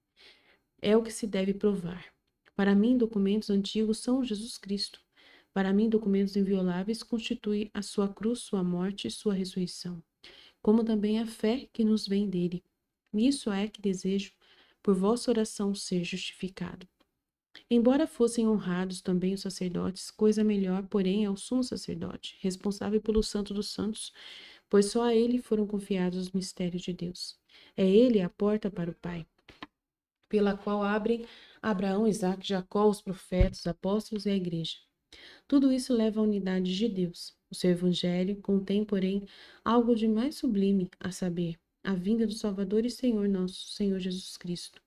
é o que se deve provar. Para mim, documentos antigos são Jesus Cristo. Para mim, documentos invioláveis constituem a sua cruz, sua morte e sua ressurreição, como também a fé que nos vem dele. Nisso é que desejo, por vossa oração, ser justificado. Embora fossem honrados também os sacerdotes, coisa melhor, porém, é o sumo sacerdote, responsável pelo Santo dos Santos, pois só a ele foram confiados os mistérios de Deus. É ele a porta para o Pai, pela qual abrem Abraão, Isaque, Jacó, os profetas, os apóstolos e a igreja. Tudo isso leva à unidade de Deus. O seu evangelho contém, porém, algo de mais sublime, a saber, a vinda do Salvador e Senhor nosso, Senhor Jesus Cristo,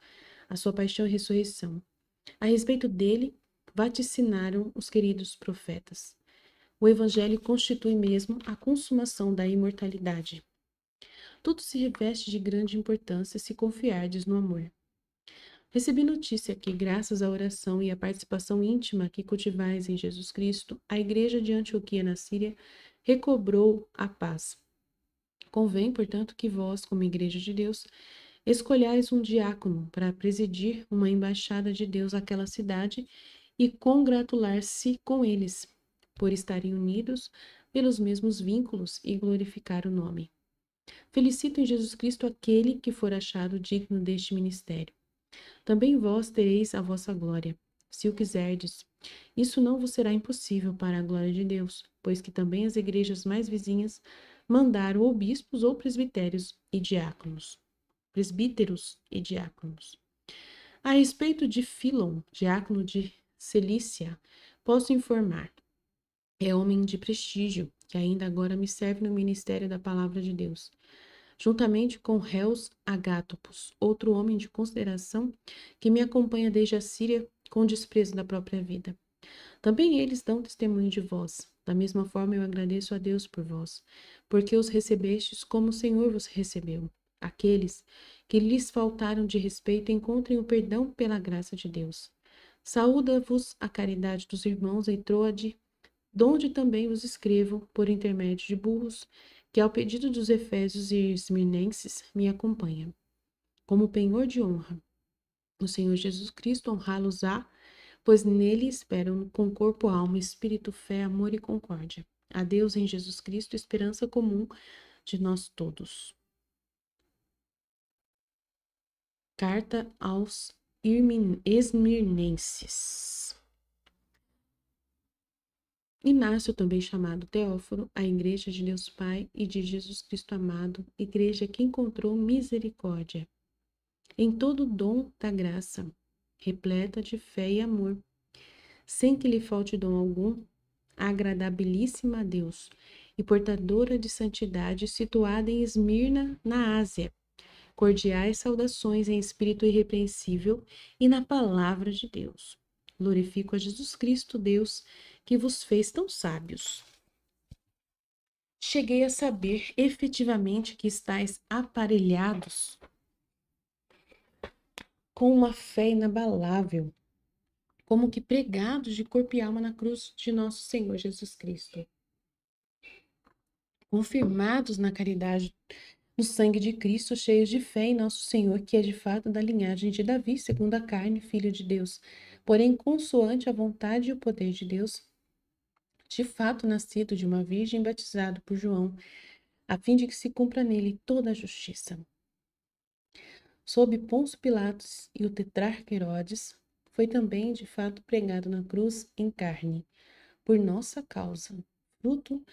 a sua paixão e ressurreição. A respeito dele, vaticinaram os queridos profetas. O evangelho constitui mesmo a consumação da imortalidade. Tudo se reveste de grande importância se confiardes no amor. Recebi notícia que, graças à oração e à participação íntima que cultivais em Jesus Cristo, a igreja de Antioquia na Síria recobrou a paz. Convém, portanto, que vós, como igreja de Deus, escolhais um diácono para presidir uma embaixada de Deus àquela cidade e congratular-se com eles, por estarem unidos pelos mesmos vínculos e glorificar o nome. Felicito em Jesus Cristo aquele que for achado digno deste ministério. Também vós tereis a vossa glória, se o quiserdes. Isso não vos será impossível para a glória de Deus, pois que também as igrejas mais vizinhas mandaram ou bispos ou presbíteros e diáconos. A respeito de Filon, diácono de Cilícia, posso informar. É homem de prestígio, que ainda agora me serve no ministério da palavra de Deus, juntamente com Reus Agátopos, outro homem de consideração que me acompanha desde a Síria com desprezo da própria vida. Também eles dão testemunho de vós. Da mesma forma eu agradeço a Deus por vós, porque os recebestes como o Senhor vos recebeu. Aqueles que lhes faltaram de respeito encontrem o perdão pela graça de Deus. Saúda-vos a caridade dos irmãos em Troade, donde também vos escrevo, por intermédio de burros, que ao pedido dos efésios e esmirnenses me acompanha, como penhor de honra. O Senhor Jesus Cristo honrá-los-á, pois nele esperam com corpo, alma, espírito, fé, amor e concórdia. A Deus em Jesus Cristo, esperança comum de nós todos. Carta aos esmirnenses. Inácio, também chamado Teóforo, a Igreja de Deus Pai e de Jesus Cristo amado, Igreja que encontrou misericórdia em todo o dom da graça, repleta de fé e amor, sem que lhe falte dom algum, agradabilíssima a Deus e portadora de santidade, situada em Esmirna, na Ásia. Cordiais saudações em espírito irrepreensível e na palavra de Deus. Glorifico a Jesus Cristo, Deus, que vos fez tão sábios. Cheguei a saber efetivamente que estáis aparelhados com uma fé inabalável, como que pregados de corpo e alma na cruz de nosso Senhor Jesus Cristo, confirmados na caridade no sangue de Cristo, cheios de fé em nosso Senhor, que é de fato da linhagem de Davi, segundo a carne, filho de Deus, porém consoante a vontade e o poder de Deus, de fato nascido de uma virgem, batizado por João, a fim de que se cumpra nele toda a justiça. Sob Pôncio Pilatos e o tetrarca Herodes, foi também de fato pregado na cruz em carne, por nossa causa, fruto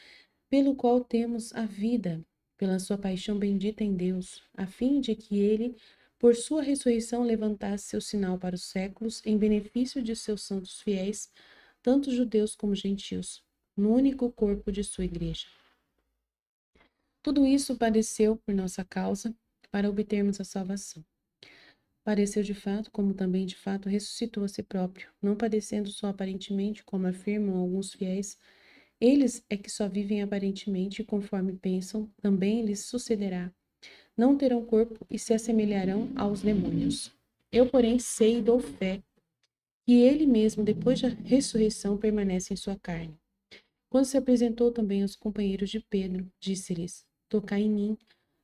pelo qual temos a vida, pela sua paixão bendita em Deus, a fim de que ele, por sua ressurreição, levantasse seu sinal para os séculos, em benefício de seus santos fiéis, tanto judeus como gentios, no único corpo de sua igreja. Tudo isso padeceu por nossa causa, para obtermos a salvação. Padeceu de fato, como também de fato ressuscitou a si próprio, não padecendo só aparentemente, como afirmam alguns fiéis. Eles é que só vivem aparentemente, conforme pensam, também lhes sucederá. Não terão corpo e se assemelharão aos demônios. Eu, porém, sei e dou fé que ele mesmo, depois da ressurreição, permanece em sua carne. Quando se apresentou também aos companheiros de Pedro, disse-lhes: Tocai em mim,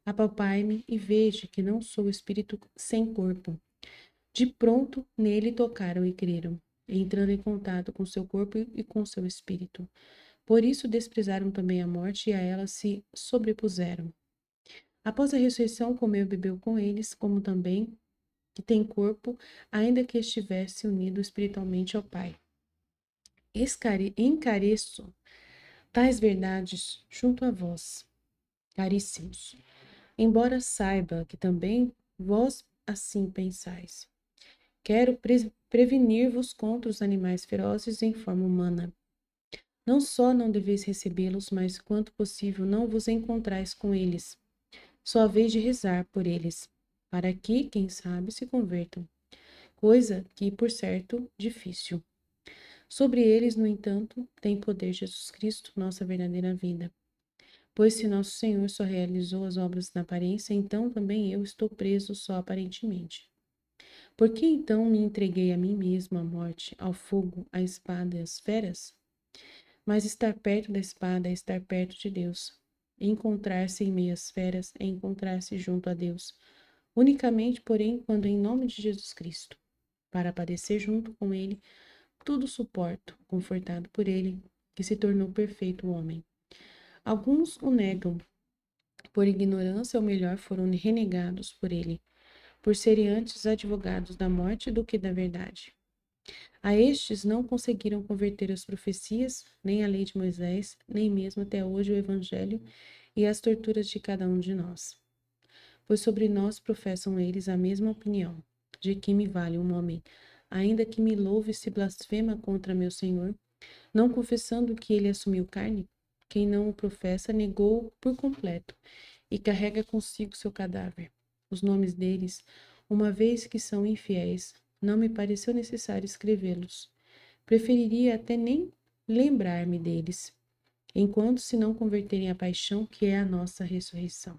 apalpai-me e veja que não sou espírito sem corpo. De pronto, nele tocaram e creram, entrando em contato com seu corpo e com seu espírito. Por isso desprezaram também a morte e a ela se sobrepuseram. Após a ressurreição, comeu e bebeu com eles, como também que tem corpo, ainda que estivesse unido espiritualmente ao Pai. Encareço tais verdades junto a vós, caríssimos, embora saiba que também vós assim pensais. Quero prevenir-vos contra os animais ferozes em forma humana. Não só não deveis recebê-los, mas quanto possível não vos encontrais com eles. Só haveis de rezar por eles, para que, quem sabe, se convertam. Coisa que, por certo, difícil. Sobre eles, no entanto, tem poder Jesus Cristo, nossa verdadeira vida. Pois se nosso Senhor só realizou as obras na aparência, então também eu estou preso só aparentemente. Por que então me entreguei a mim mesmo à morte, ao fogo, à espada e às feras? Mas estar perto da espada é estar perto de Deus. Encontrar-se em meio às feras é encontrar-se junto a Deus. Unicamente, porém, quando em nome de Jesus Cristo. Para padecer junto com Ele, tudo suporto, confortado por Ele, que se tornou perfeito homem. Alguns o negam, por ignorância ou melhor, foram renegados por Ele, por serem antes advogados da morte do que da verdade. A estes não conseguiram converter as profecias, nem a lei de Moisés, nem mesmo até hoje o Evangelho e as torturas de cada um de nós. Pois sobre nós professam eles a mesma opinião, de que me vale um homem, ainda que me louve se blasfema contra meu Senhor, não confessando que ele assumiu carne? Quem não o professa negou-o por completo e carrega consigo seu cadáver. Os nomes deles, uma vez que são infiéis, não me pareceu necessário escrevê-los. Preferiria até nem lembrar-me deles, enquanto se não converterem à paixão que é a nossa ressurreição.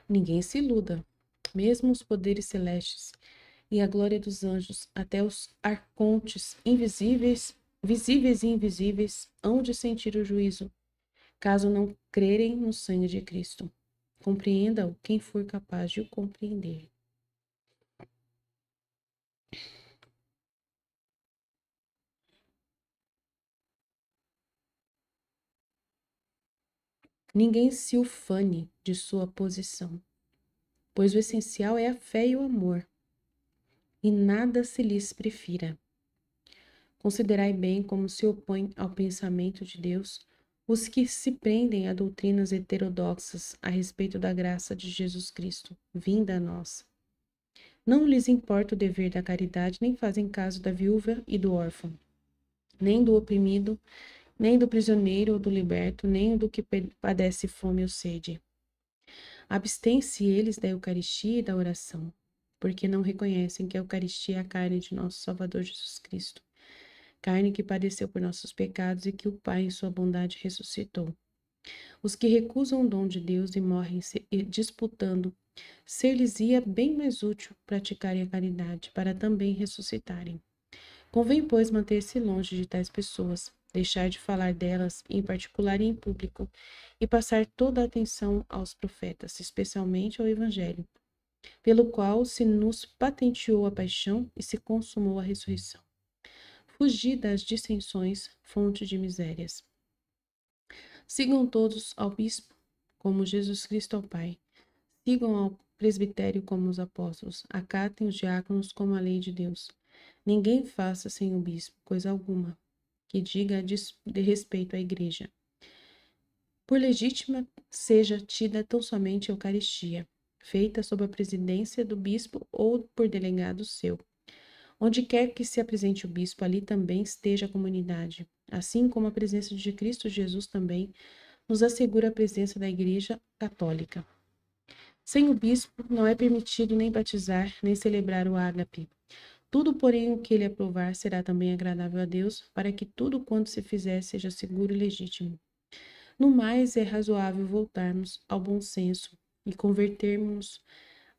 Ninguém se iluda, mesmo os poderes celestes e a glória dos anjos, até os arcontes invisíveis, visíveis e invisíveis, hão de sentir o juízo, caso não crerem no sangue de Cristo. Compreenda-o quem for capaz de o compreender. Ninguém se ufane de sua posição, pois o essencial é a fé e o amor, e nada se lhes prefira. Considerai bem como se opõem ao pensamento de Deus os que se prendem a doutrinas heterodoxas a respeito da graça de Jesus Cristo, vinda a nós. Não lhes importa o dever da caridade, nem fazem caso da viúva e do órfão, nem do oprimido, nem do prisioneiro ou do liberto, nem do que padece fome ou sede. Abstêm-se eles da Eucaristia e da oração, porque não reconhecem que a Eucaristia é a carne de nosso Salvador Jesus Cristo, carne que padeceu por nossos pecados e que o Pai, em sua bondade, ressuscitou. Os que recusam o dom de Deus e morrem disputando, ser-lhes-ia bem mais útil praticarem a caridade, para também ressuscitarem. Convém, pois, manter-se longe de tais pessoas, deixar de falar delas, em particular e em público, e passar toda a atenção aos profetas, especialmente ao Evangelho, pelo qual se nos patenteou a paixão e se consumou a ressurreição. Fugir das dissensões, fonte de misérias. Sigam todos ao bispo, como Jesus Cristo ao Pai. Sigam ao presbitério como os apóstolos. Acatem os diáconos como a lei de Deus. Ninguém faça sem o bispo coisa alguma que diga de respeito à igreja. Por legítima seja tida tão somente a Eucaristia, feita sob a presidência do bispo ou por delegado seu. Onde quer que se apresente o bispo, ali também esteja a comunidade, assim como a presença de Cristo Jesus também nos assegura a presença da Igreja Católica. Sem o bispo, não é permitido nem batizar, nem celebrar o ágape. Tudo, porém, o que ele aprovar será também agradável a Deus, para que tudo quanto se fizer seja seguro e legítimo. No mais, é razoável voltarmos ao bom senso e convertermos-nos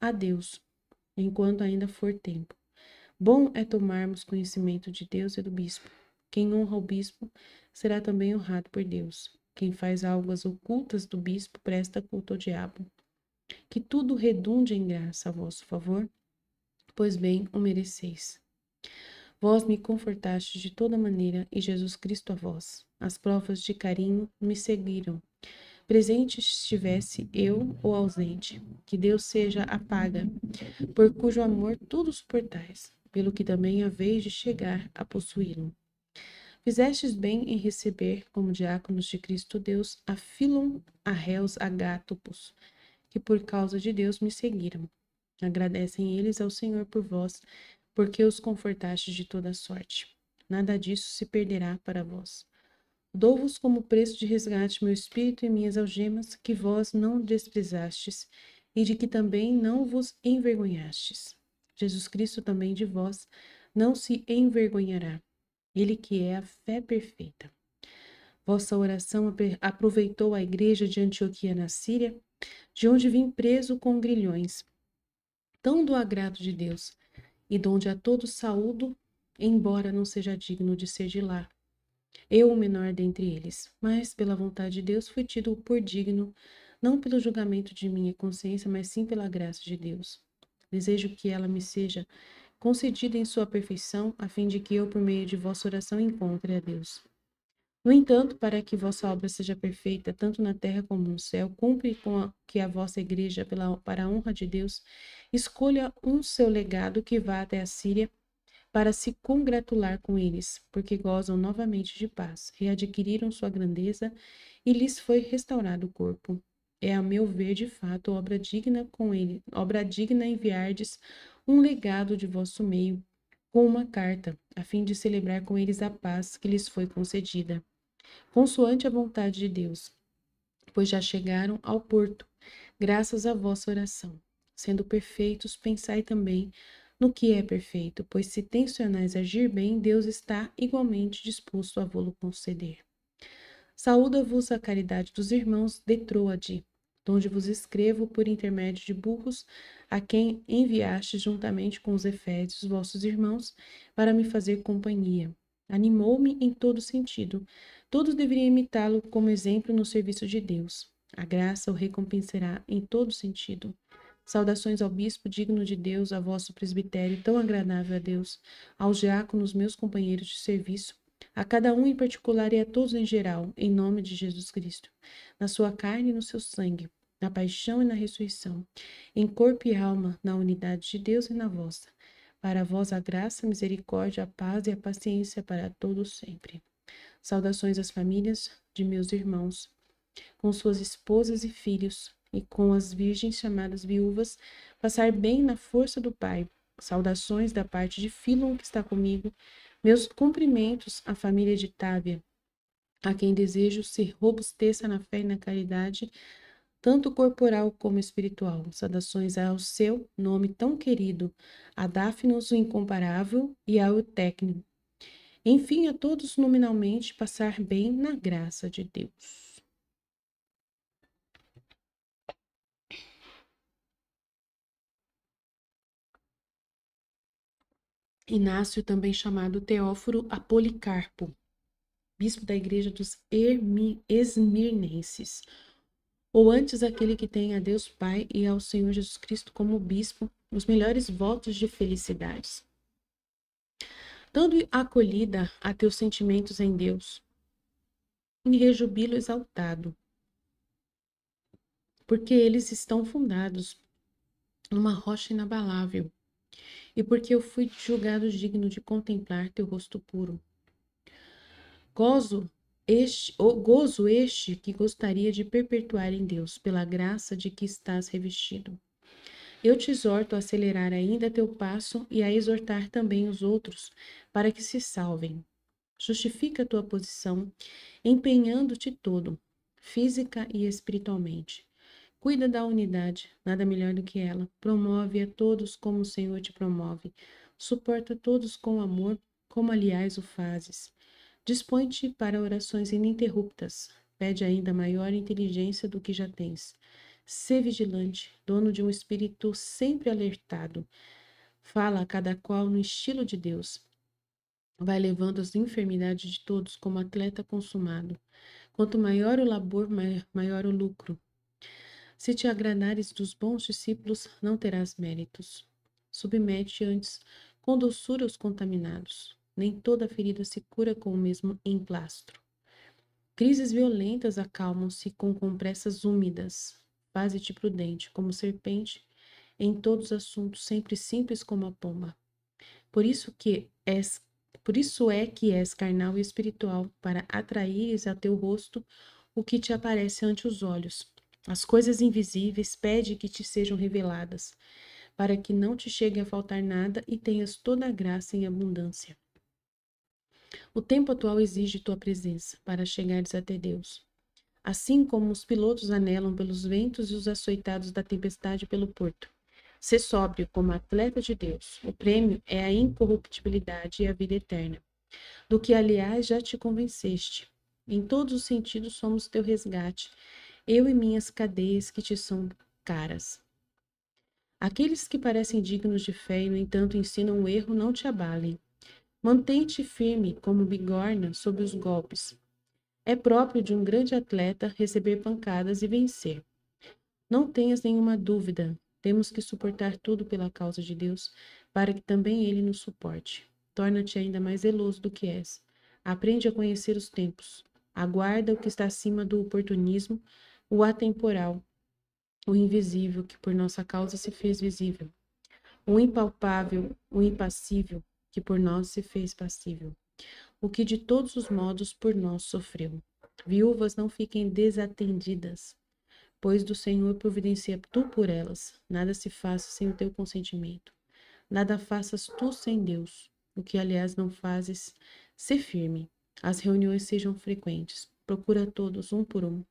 a Deus, enquanto ainda for tempo. Bom é tomarmos conhecimento de Deus e do bispo. Quem honra o bispo será também honrado por Deus. Quem faz algo às ocultas do bispo presta culto ao diabo. Que tudo redunde em graça a vosso favor, pois bem o mereceis. Vós me confortastes de toda maneira, e Jesus Cristo a vós. As provas de carinho me seguiram. Presente estivesse eu ou ausente, que Deus seja a paga, por cujo amor tudo suportais, pelo que também haveis de chegar a possuí-lo. Fizestes bem em receber, como diáconos de Cristo Deus, a Filon, a réus Agátopos, que por causa de Deus me seguiram. Agradecem eles ao Senhor por vós, porque os confortastes de toda sorte. Nada disso se perderá para vós. Dou-vos como preço de resgate meu espírito e minhas algemas, que vós não desprezastes, e de que também não vos envergonhastes. Jesus Cristo também de vós não se envergonhará, ele que é a fé perfeita. Vossa oração aproveitou a igreja de Antioquia na Síria, de onde vim preso com grilhões, tão do agrado de Deus, e donde a todos saúdo, embora não seja digno de ser de lá. Eu, o menor dentre eles, mas pela vontade de Deus fui tido por digno, não pelo julgamento de minha consciência, mas sim pela graça de Deus. Desejo que ela me seja concedida em sua perfeição, a fim de que eu, por meio de vossa oração, encontre a Deus. No entanto, para que vossa obra seja perfeita, tanto na terra como no céu, cumpre que a vossa igreja, para a honra de Deus, escolha um seu legado que vá até a Síria, para se congratular com eles, porque gozam novamente de paz, readquiriram sua grandeza e lhes foi restaurado o corpo. É, a meu ver, de fato, obra digna enviardes um legado de vosso meio, com uma carta, a fim de celebrar com eles a paz que lhes foi concedida, consoante a vontade de Deus, pois já chegaram ao porto, graças à vossa oração. Sendo perfeitos, pensai também no que é perfeito, pois se tensionais agir bem, Deus está igualmente disposto a vô-lo conceder. Saúda-vos a caridade dos irmãos de Troade, donde vos escrevo por intermédio de burros, a quem enviaste juntamente com os efésios, vossos irmãos, para me fazer companhia. Animou-me em todo sentido. Todos deveriam imitá-lo como exemplo no serviço de Deus. A graça o recompensará em todo sentido. Saudações ao bispo digno de Deus, a vosso presbitério tão agradável a Deus, aos diáconos, meus companheiros de serviço, a cada um em particular e a todos em geral, em nome de Jesus Cristo, na sua carne e no seu sangue, na paixão e na ressurreição, em corpo e alma, na unidade de Deus e na vossa. Para vós a graça, a misericórdia, a paz e a paciência para todos sempre. Saudações às famílias de meus irmãos, com suas esposas e filhos, e com as virgens chamadas viúvas, passar bem na força do Pai. Saudações da parte de Filon, que está comigo. Meus cumprimentos à família de Távia, a quem desejo ser robusteça na fé e na caridade, tanto corporal como espiritual. Saudações ao seu nome tão querido, a Dáfinos, o incomparável, e ao Eutécnio. Enfim, a todos nominalmente, passar bem na graça de Deus. Inácio, também chamado Teóforo a Policarpo, bispo da igreja dos Esmirnenses, ou antes aquele que tem a Deus Pai e ao Senhor Jesus Cristo como bispo, os melhores votos de felicidades. Dando acolhida a teus sentimentos em Deus, em rejubilo exaltado, porque eles estão fundados numa rocha inabalável, e porque eu fui julgado digno de contemplar teu rosto puro. Gozo este que gostaria de perpetuar em Deus, pela graça de que estás revestido. Eu te exorto a acelerar ainda teu passo e a exortar também os outros para que se salvem. Justifica a tua posição, empenhando-te todo. física e espiritualmente. Cuida da unidade, nada melhor do que ela. Promove a todos como o Senhor te promove. Suporta todos com amor, como aliás o fazes. Dispõe-te para orações ininterruptas. Pede ainda maior inteligência do que já tens. Sê vigilante, dono de um espírito sempre alertado. Fala a cada qual no estilo de Deus. Vai levando as enfermidades de todos como atleta consumado. Quanto maior o labor, maior o lucro. Se te agradares dos bons discípulos, não terás méritos. Submete antes com doçura os contaminados. Nem toda ferida se cura com o mesmo emplastro. Crises violentas acalmam-se com compressas úmidas. Faze-te prudente, como serpente, em todos os assuntos, sempre simples como a pomba. Por isso é que és carnal e espiritual, para atraires a teu rosto o que te aparece ante os olhos. As coisas invisíveis pede que te sejam reveladas, para que não te chegue a faltar nada e tenhas toda a graça em abundância. O tempo atual exige tua presença para chegares até Deus. Assim como os pilotos anelam pelos ventos e os açoitados da tempestade pelo porto. Sê sóbrio como atleta de Deus. O prêmio é a incorruptibilidade e a vida eterna, do que, aliás, já te convenceste. Em todos os sentidos somos teu resgate, eu e minhas cadeias que te são caras. Aqueles que parecem dignos de fé e, no entanto, ensinam o erro, não te abalem. Mantém-te firme como bigorna sob os golpes. É próprio de um grande atleta receber pancadas e vencer. Não tenhas nenhuma dúvida. Temos que suportar tudo pela causa de Deus, para que também Ele nos suporte. Torna-te ainda mais zeloso do que és. Aprende a conhecer os tempos. Aguarda o que está acima do oportunismo, o atemporal, o invisível, que por nossa causa se fez visível. O impalpável, o impassível, que por nós se fez passível. O que de todos os modos por nós sofreu. Viúvas não fiquem desatendidas, pois do Senhor providencia tu por elas. Nada se faça sem o teu consentimento. Nada faças tu sem Deus. O que, aliás, não fazes, sê firme. As reuniões sejam frequentes. Procura todos, um por um.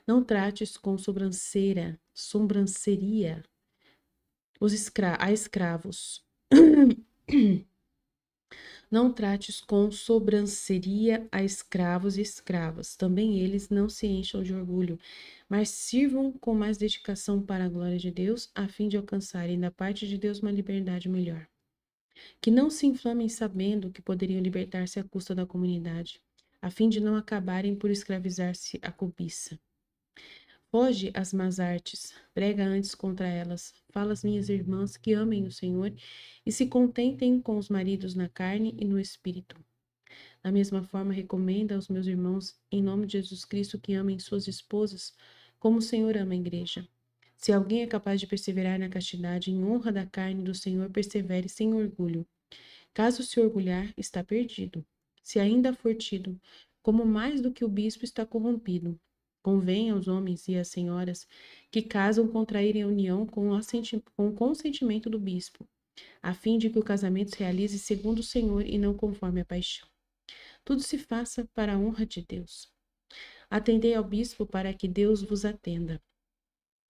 Não trates com sobranceria a escravos. Não trates com sobranceria a escravos e escravas. Também eles não se encham de orgulho, mas sirvam com mais dedicação para a glória de Deus, a fim de alcançarem da parte de Deus uma liberdade melhor. Que não se inflamem sabendo que poderiam libertar-se à custa da comunidade, a fim de não acabarem por escravizar-se à cobiça. Foge às más artes, prega antes contra elas. Fala às minhas irmãs que amem o Senhor e se contentem com os maridos na carne e no espírito. Da mesma forma, recomenda aos meus irmãos, em nome de Jesus Cristo, que amem suas esposas, como o Senhor ama a igreja. Se alguém é capaz de perseverar na castidade, em honra da carne do Senhor, persevere sem orgulho. Caso se orgulhar, está perdido. Se ainda for tido, como mais do que o bispo está corrompido. Convém aos homens e às senhoras que casam contraírem a união com o consentimento do bispo, a fim de que o casamento se realize segundo o Senhor e não conforme a paixão. Tudo se faça para a honra de Deus. Atendei ao bispo para que Deus vos atenda.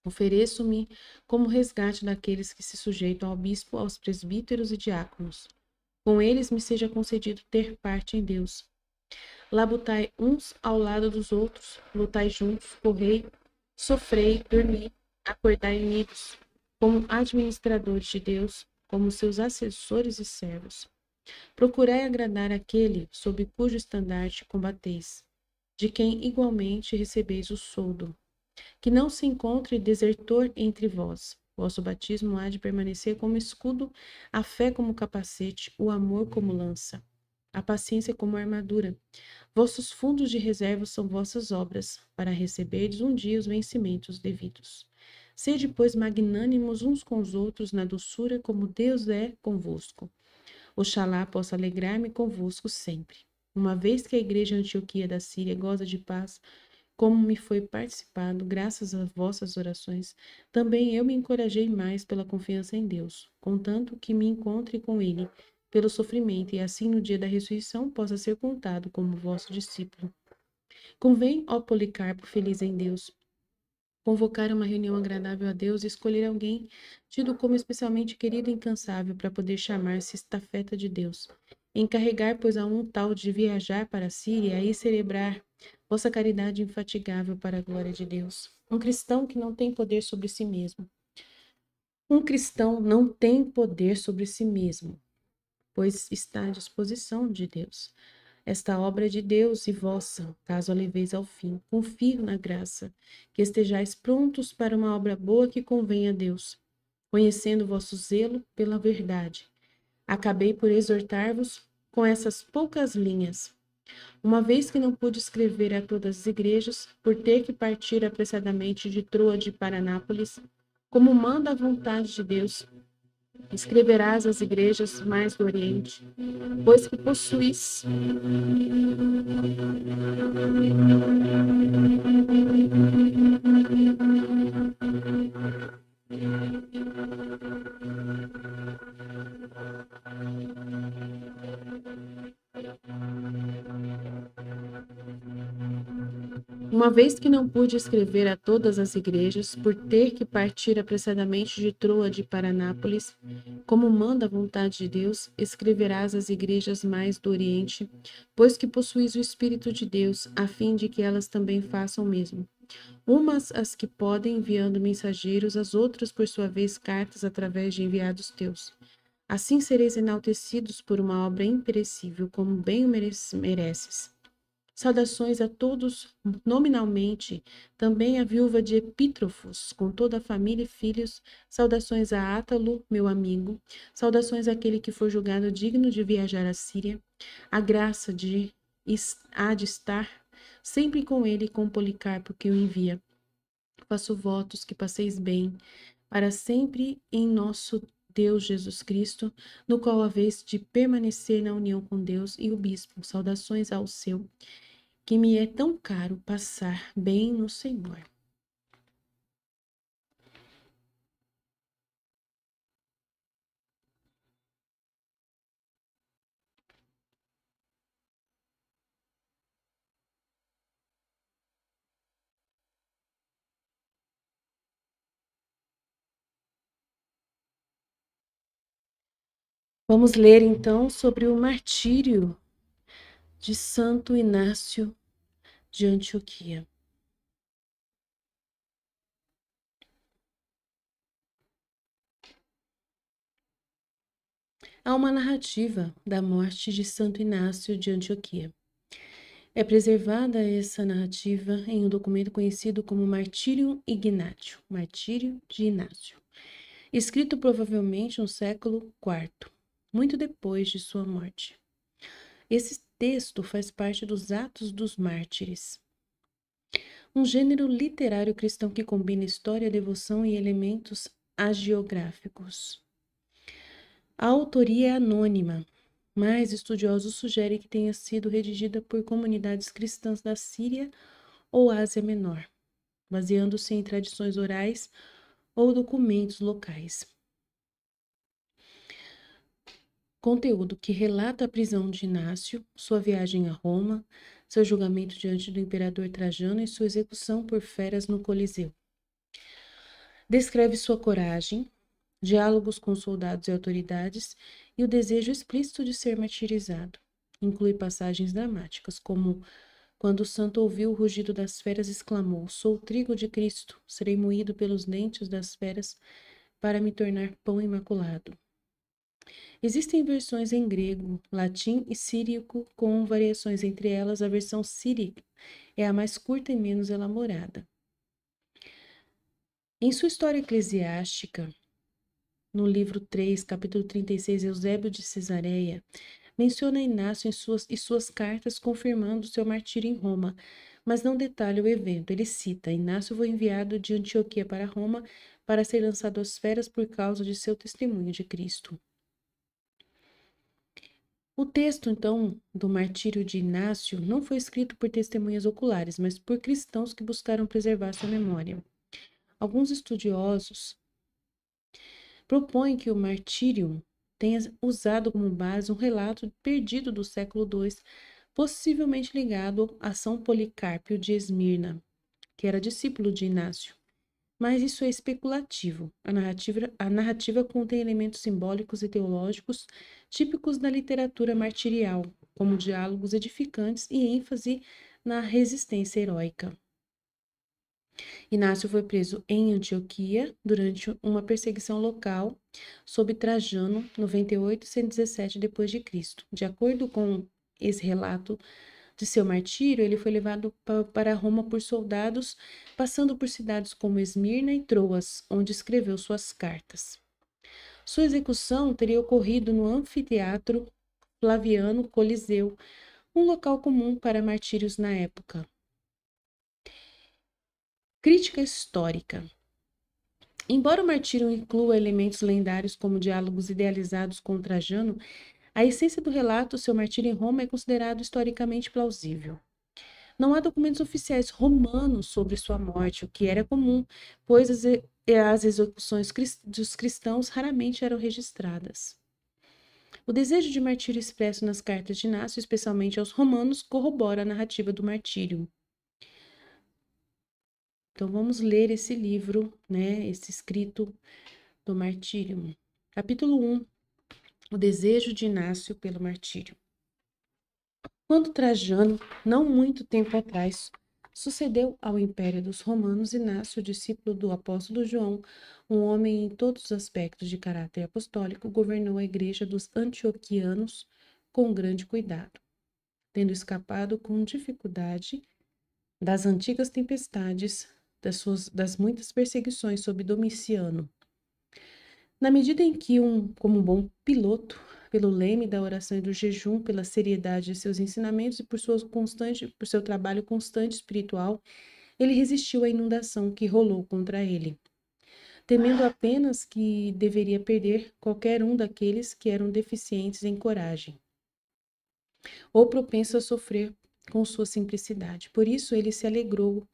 Ofereço-me como resgate daqueles que se sujeitam ao bispo, aos presbíteros e diáconos. Com eles me seja concedido ter parte em Deus. Labutai uns ao lado dos outros, lutai juntos, correi, sofrei, dormi, acordai unidos, como administradores de Deus, como seus assessores e servos. Procurai agradar aquele sob cujo estandarte combateis, de quem igualmente recebeis o soldo. Que não se encontre desertor entre vós. Vosso batismo há de permanecer como escudo, a fé como capacete, o amor como lança, a paciência como armadura. Vossos fundos de reserva são vossas obras, para receberdes um dia os vencimentos devidos. Sede, pois, magnânimos uns com os outros na doçura, como Deus é convosco. Oxalá possa alegrar-me convosco sempre. Uma vez que a igreja Antioquia da Síria goza de paz, como me foi participado, graças às vossas orações, também eu me encorajei mais pela confiança em Deus, contanto que me encontre com Ele pelo sofrimento, e assim no dia da ressurreição possa ser contado como vosso discípulo. Convém, ó Policarpo, feliz em Deus, convocar uma reunião agradável a Deus e escolher alguém tido como especialmente querido e incansável para poder chamar-se estafeta de Deus. Encarregar, pois, a um tal de viajar para a Síria e celebrar vossa caridade infatigável para a glória de Deus. Um cristão que não tem poder sobre si mesmo. Um cristão não tem poder sobre si mesmo, pois está à disposição de Deus. Esta obra é de Deus e vossa, caso a leveis ao fim. Confio na graça, que estejais prontos para uma obra boa que convém a Deus, conhecendo vosso zelo pela verdade. Acabei por exortar-vos com essas poucas linhas. Uma vez que não pude escrever a todas as igrejas, por ter que partir apressadamente de Troade para Nápoles, como manda a vontade de Deus, escreverás às igrejas mais do Oriente, pois que possuís Uma vez que não pude escrever a todas as igrejas, por ter que partir apressadamente de Troade para Nápoles, como manda a vontade de Deus, escreverás às igrejas mais do Oriente, pois que possuís o Espírito de Deus, a fim de que elas também façam o mesmo. Umas as que podem, enviando mensageiros, as outras, por sua vez, cartas através de enviados teus. Assim sereis enaltecidos por uma obra imperecível, como bem o mereces. Saudações a todos nominalmente, também a viúva de Epítrofos, com toda a família e filhos, saudações a Átalo, meu amigo, saudações àquele que for julgado digno de viajar à Síria, a graça há de estar sempre com ele e com Policarpo que o envia. Faço votos que passeis bem, para sempre em nosso Deus Jesus Cristo, no qual haveis de permanecer na união com Deus e o bispo. Saudações ao seu, que me é tão caro passar bem no Senhor. Vamos ler então sobre o martírio de Santo Inácio de Antioquia. Há uma narrativa da morte de Santo Inácio de Antioquia. É preservada essa narrativa em um documento conhecido como Martírio Ignátio, Martírio de Inácio, escrito provavelmente no século IV, muito depois de sua morte. Esse texto faz parte dos Atos dos Mártires, um gênero literário cristão que combina história, devoção e elementos hagiográficos. A autoria é anônima, mas estudiosos sugerem que tenha sido redigida por comunidades cristãs da Síria ou Ásia Menor, baseando-se em tradições orais ou documentos locais. Conteúdo que relata a prisão de Inácio, sua viagem a Roma, seu julgamento diante do imperador Trajano e sua execução por feras no Coliseu. Descreve sua coragem, diálogos com soldados e autoridades e o desejo explícito de ser martirizado. Inclui passagens dramáticas, como quando o santo ouviu o rugido das feras, exclamou: "Sou o trigo de Cristo, serei moído pelos dentes das feras para me tornar pão imaculado." Existem versões em grego, latim e síriaco, com variações, entre elas a versão síriaca é a mais curta e menos elaborada. Em sua história eclesiástica, no livro 3, capítulo 36, Eusébio de Cesareia menciona Inácio em suas cartas confirmando seu martírio em Roma, mas não detalha o evento. Ele cita: Inácio foi enviado de Antioquia para Roma para ser lançado às feras por causa de seu testemunho de Cristo. O texto, então, do martírio de Inácio não foi escrito por testemunhas oculares, mas por cristãos que buscaram preservar sua memória. Alguns estudiosos propõem que o martírio tenha usado como base um relato perdido do século II possivelmente ligado a São Policarpo de Esmirna, que era discípulo de Inácio. Mas isso é especulativo. A narrativa contém elementos simbólicos e teológicos típicos da literatura martirial, como diálogos edificantes e ênfase na resistência heróica. Inácio foi preso em Antioquia durante uma perseguição local sob Trajano, 98 e 117 d.C. De acordo com esse relato de seu martírio, ele foi levado para Roma por soldados, passando por cidades como Esmirna e Troas, onde escreveu suas cartas. Sua execução teria ocorrido no anfiteatro Flaviano Coliseu, um local comum para martírios na época. Crítica histórica. Embora o martírio inclua elementos lendários como diálogos idealizados com Trajano, a essência do relato, seu martírio em Roma, é considerado historicamente plausível. Não há documentos oficiais romanos sobre sua morte, o que era comum, pois as execuções dos cristãos raramente eram registradas. O desejo de martírio expresso nas cartas de Inácio, especialmente aos romanos, corrobora a narrativa do martírio. Então vamos ler esse livro, esse escrito do martírio. Capítulo 1. O desejo de Inácio pelo martírio. Quando Trajano, não muito tempo atrás, sucedeu ao Império dos Romanos, Inácio, discípulo do apóstolo João, um homem em todos os aspectos de caráter apostólico, governou a igreja dos antioquianos com grande cuidado, tendo escapado com dificuldade das antigas tempestades, das muitas perseguições sob Domiciano. Na medida em que, como bom piloto, pelo leme da oração e do jejum, pela seriedade de seus ensinamentos e por seu trabalho constante espiritual, ele resistiu à inundação que rolou contra ele, temendo apenas que deveria perder qualquer um daqueles que eram deficientes em coragem, ou propensos a sofrer com sua simplicidade. Por isso ele se alegrou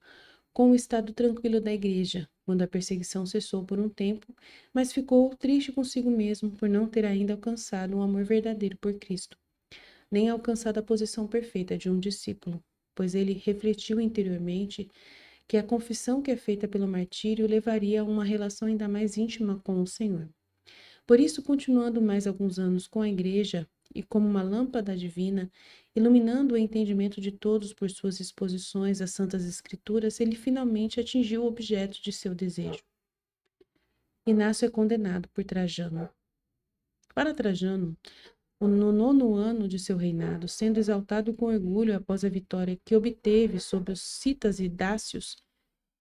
com o estado tranquilo da igreja, quando a perseguição cessou por um tempo, mas ficou triste consigo mesmo por não ter ainda alcançado um amor verdadeiro por Cristo, nem alcançado a posição perfeita de um discípulo, pois ele refletiu interiormente que a confissão que é feita pelo martírio levaria a uma relação ainda mais íntima com o Senhor. Por isso, continuando mais alguns anos com a igreja e como uma lâmpada divina, iluminando o entendimento de todos por suas exposições às Santas Escrituras, ele finalmente atingiu o objeto de seu desejo. Inácio é condenado por Trajano. Para Trajano, no 9º ano de seu reinado, sendo exaltado com orgulho após a vitória que obteve sobre os citas e dácios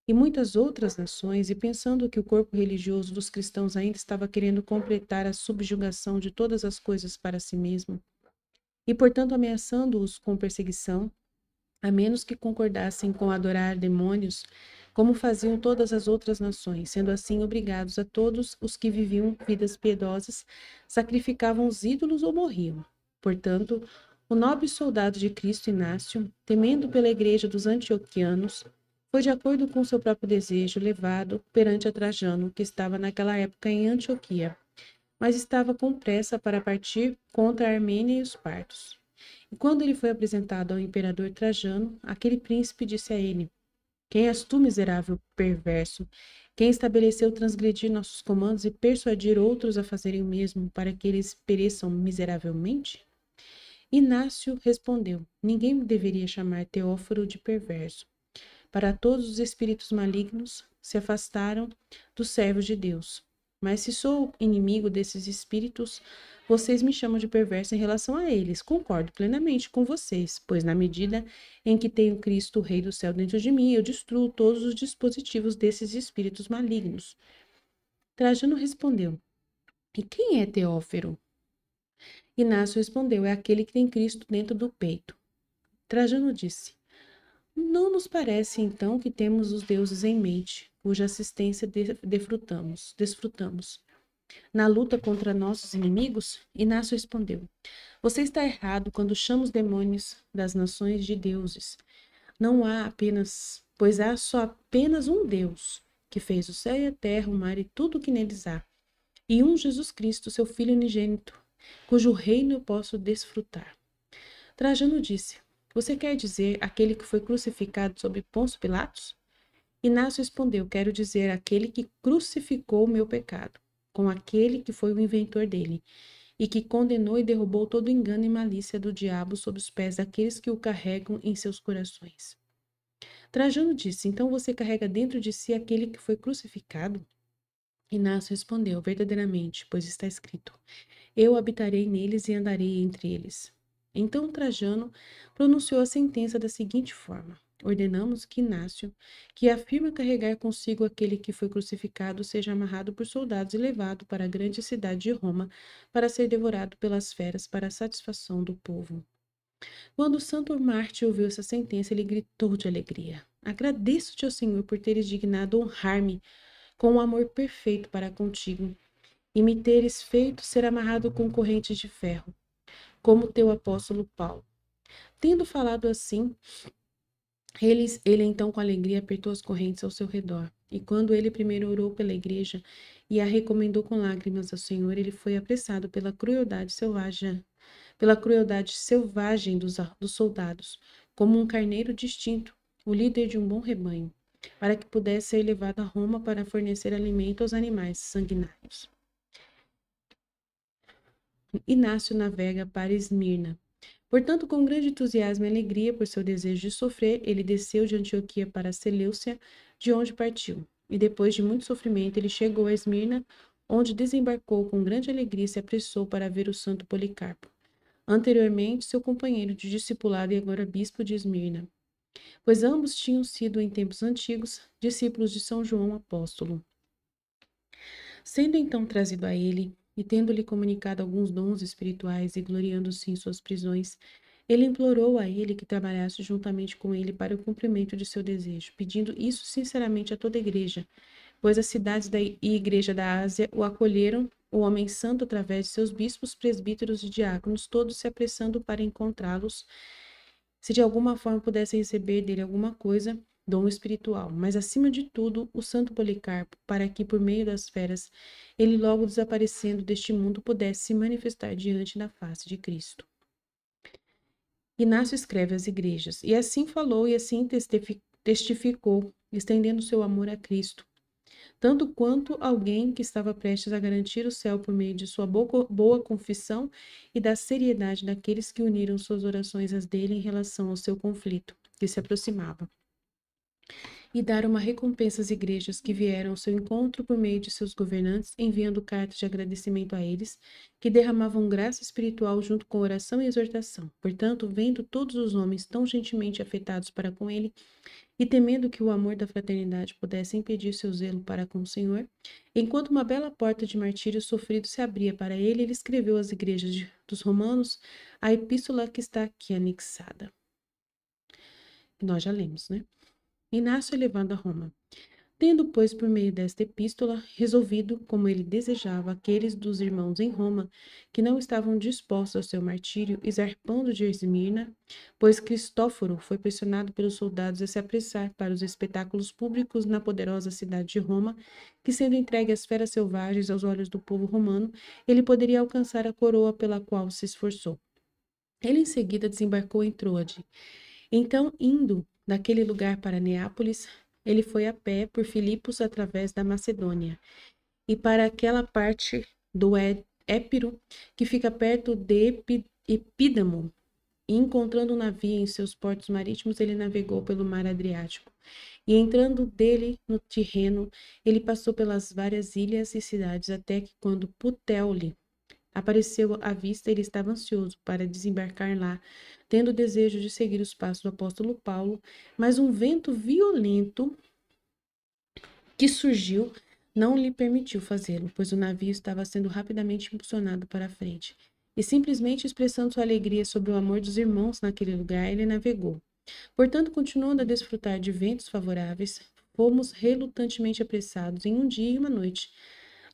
e muitas outras nações, e pensando que o corpo religioso dos cristãos ainda estava querendo completar a subjugação de todas as coisas para si mesmo, e portanto ameaçando-os com perseguição, a menos que concordassem com adorar demônios, como faziam todas as outras nações, sendo assim obrigados a todos os que viviam vidas piedosas, sacrificavam os ídolos ou morriam. Portanto, o nobre soldado de Cristo Inácio, temendo pela igreja dos antioquianos, foi de acordo com seu próprio desejo levado perante a Trajano, que estava naquela época em Antioquia, mas estava com pressa para partir contra a Armênia e os partos. E quando ele foi apresentado ao imperador Trajano, aquele príncipe disse a ele: "Quem és tu, miserável perverso? Quem estabeleceu transgredir nossos comandos e persuadir outros a fazerem o mesmo, para que eles pereçam miseravelmente?" Inácio respondeu: "Ninguém me deveria chamar Teóforo de perverso. Para todos os espíritos malignos se afastaram dos servos de Deus. Mas se sou inimigo desses espíritos, vocês me chamam de perverso em relação a eles. Concordo plenamente com vocês, pois na medida em que tenho Cristo, o Rei do céu, dentro de mim, eu destruo todos os dispositivos desses espíritos malignos." Trajano respondeu: "E quem é Teófero?" Inácio respondeu: "É aquele que tem Cristo dentro do peito." Trajano disse: "Não nos parece, então, que temos os deuses em mente, cuja assistência desfrutamos. Na luta contra nossos inimigos?" Inácio respondeu: "Você está errado quando chama os demônios das nações de deuses. Não há apenas, pois há só apenas um Deus, que fez o céu e a terra, o mar e tudo o que neles há, e um Jesus Cristo, seu Filho unigênito, cujo reino eu posso desfrutar." Trajano disse: Você quer dizer aquele que foi crucificado sob Pôncio Pilatos? Inácio respondeu: quero dizer aquele que crucificou o meu pecado, com aquele que foi o inventor dele, e que condenou e derrubou todo o engano e malícia do diabo sob os pés daqueles que o carregam em seus corações. Trajano disse: então você carrega dentro de si aquele que foi crucificado? Inácio respondeu: verdadeiramente, pois está escrito: eu habitarei neles e andarei entre eles. Então Trajano pronunciou a sentença da seguinte forma: ordenamos que Inácio, que afirma carregar consigo aquele que foi crucificado, seja amarrado por soldados e levado para a grande cidade de Roma para ser devorado pelas feras para a satisfação do povo. Quando o santo Marte ouviu essa sentença, ele gritou de alegria: agradeço-te, ó Senhor, por teres dignado honrar-me com um amor perfeito para contigo e me teres feito ser amarrado com correntes de ferro, como teu apóstolo Paulo. Tendo falado assim, ele então com alegria apertou as correntes ao seu redor. E quando ele primeiro orou pela igreja e a recomendou com lágrimas ao Senhor, ele foi apressado pela crueldade selvagem dos soldados, como um carneiro distinto, o líder de um bom rebanho, para que pudesse ser levado a Roma para fornecer alimento aos animais sanguinários. Inácio navega para Esmirna. Portanto, com grande entusiasmo e alegria por seu desejo de sofrer, ele desceu de Antioquia para Seleucia, de onde partiu. E depois de muito sofrimento, ele chegou a Esmirna, onde desembarcou com grande alegria e se apressou para ver o santo Policarpo, anteriormente seu companheiro de discipulado e agora bispo de Esmirna, pois ambos tinham sido, em tempos antigos, discípulos de São João Apóstolo. Sendo então trazido a ele, e tendo-lhe comunicado alguns dons espirituais e gloriando-se em suas prisões, ele implorou a ele que trabalhasse juntamente com ele para o cumprimento de seu desejo, pedindo isso sinceramente a toda a igreja, pois as cidades e igreja da Ásia o acolheram, o homem santo através de seus bispos, presbíteros e diáconos, todos se apressando para encontrá-los, se de alguma forma pudesse receber dele alguma coisa, dom espiritual, mas acima de tudo, o santo Policarpo, para que por meio das feras, ele logo desaparecendo deste mundo pudesse se manifestar diante da face de Cristo. Inácio escreve às igrejas, e assim falou e assim testificou, estendendo seu amor a Cristo, tanto quanto alguém que estava prestes a garantir o céu por meio de sua boa confissão e da seriedade daqueles que uniram suas orações às dele em relação ao seu conflito, que se aproximava. E dar uma recompensa às igrejas que vieram ao seu encontro por meio de seus governantes, enviando cartas de agradecimento a eles, que derramavam graça espiritual junto com oração e exortação. Portanto, vendo todos os homens tão gentilmente afetados para com ele, e temendo que o amor da fraternidade pudesse impedir seu zelo para com o Senhor, enquanto uma bela porta de martírio sofrido se abria para ele, ele escreveu às igrejas dos romanos a epístola que está aqui anexada. Nós já lemos, né? Inácio é levado a Roma. Tendo, pois, por meio desta epístola, resolvido, como ele desejava, aqueles dos irmãos em Roma, que não estavam dispostos ao seu martírio, e zarpando de Esmirna, pois Cristóforo foi pressionado pelos soldados a se apressar para os espetáculos públicos na poderosa cidade de Roma, que sendo entregue às feras selvagens aos olhos do povo romano, ele poderia alcançar a coroa pela qual se esforçou. Ele em seguida desembarcou em Troade. Então, indo daquele lugar para Neápolis, ele foi a pé por Filipos através da Macedônia e para aquela parte do Épiro que fica perto de Epídamo. E encontrando um navio em seus portos marítimos, ele navegou pelo mar Adriático. E entrando dele no Tirreno, ele passou pelas várias ilhas e cidades até que quando Puteoli apareceu à vista, ele estava ansioso para desembarcar lá, tendo o desejo de seguir os passos do apóstolo Paulo, mas um vento violento que surgiu não lhe permitiu fazê-lo, pois o navio estava sendo rapidamente impulsionado para a frente. E simplesmente expressando sua alegria sobre o amor dos irmãos naquele lugar, ele navegou. Portanto, continuando a desfrutar de ventos favoráveis, fomos relutantemente apressados em um dia e uma noite,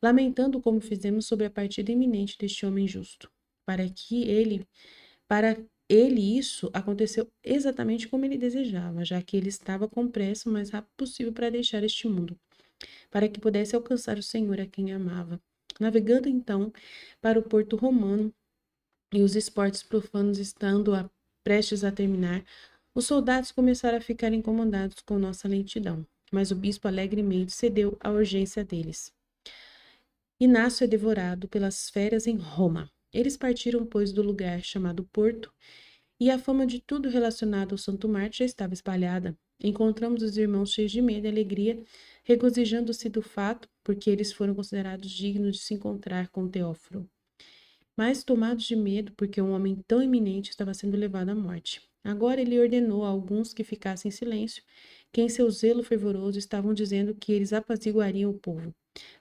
lamentando como fizemos sobre a partida iminente deste homem justo. Para ele isso aconteceu exatamente como ele desejava, já que ele estava com pressa o mais rápido possível para deixar este mundo, para que pudesse alcançar o Senhor a quem amava. Navegando então para o porto romano e os esportes profanos estando prestes a terminar, os soldados começaram a ficar incomodados com nossa lentidão, mas o bispo alegremente cedeu à urgência deles. Inácio é devorado pelas feras em Roma. Eles partiram, pois, do lugar chamado Porto, e a fama de tudo relacionado ao Santo Marte já estava espalhada. Encontramos os irmãos cheios de medo e alegria, regozijando-se do fato, porque eles foram considerados dignos de se encontrar com Teófilo, mas tomados de medo, porque um homem tão eminente estava sendo levado à morte. Agora ele ordenou a alguns que ficassem em silêncio, que em seu zelo fervoroso estavam dizendo que eles apaziguariam o povo,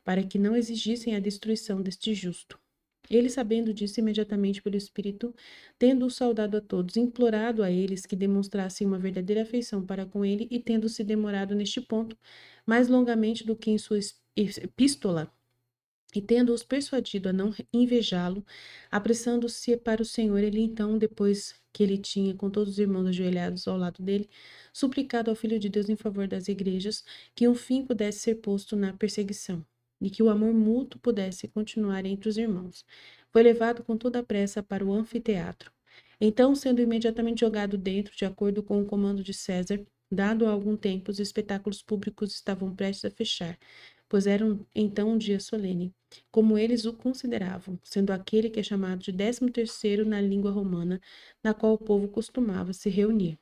para que não exigissem a destruição deste justo. Ele, sabendo disso, imediatamente pelo Espírito, tendo-o saudado a todos, implorado a eles que demonstrassem uma verdadeira afeição para com ele, e tendo-se demorado neste ponto mais longamente do que em sua epístola, e tendo-os persuadido a não invejá-lo, apressando-se para o Senhor, ele então, depois que ele tinha, com todos os irmãos ajoelhados ao lado dele, suplicado ao Filho de Deus em favor das igrejas, que um fim pudesse ser posto na perseguição, e que o amor mútuo pudesse continuar entre os irmãos, foi levado com toda a pressa para o anfiteatro. Então, sendo imediatamente jogado dentro, de acordo com o comando de César, dado há algum tempo, os espetáculos públicos estavam prestes a fechar, pois era então um dia solene, como eles o consideravam, sendo aquele que é chamado de 13º na língua romana, na qual o povo costumava se reunir,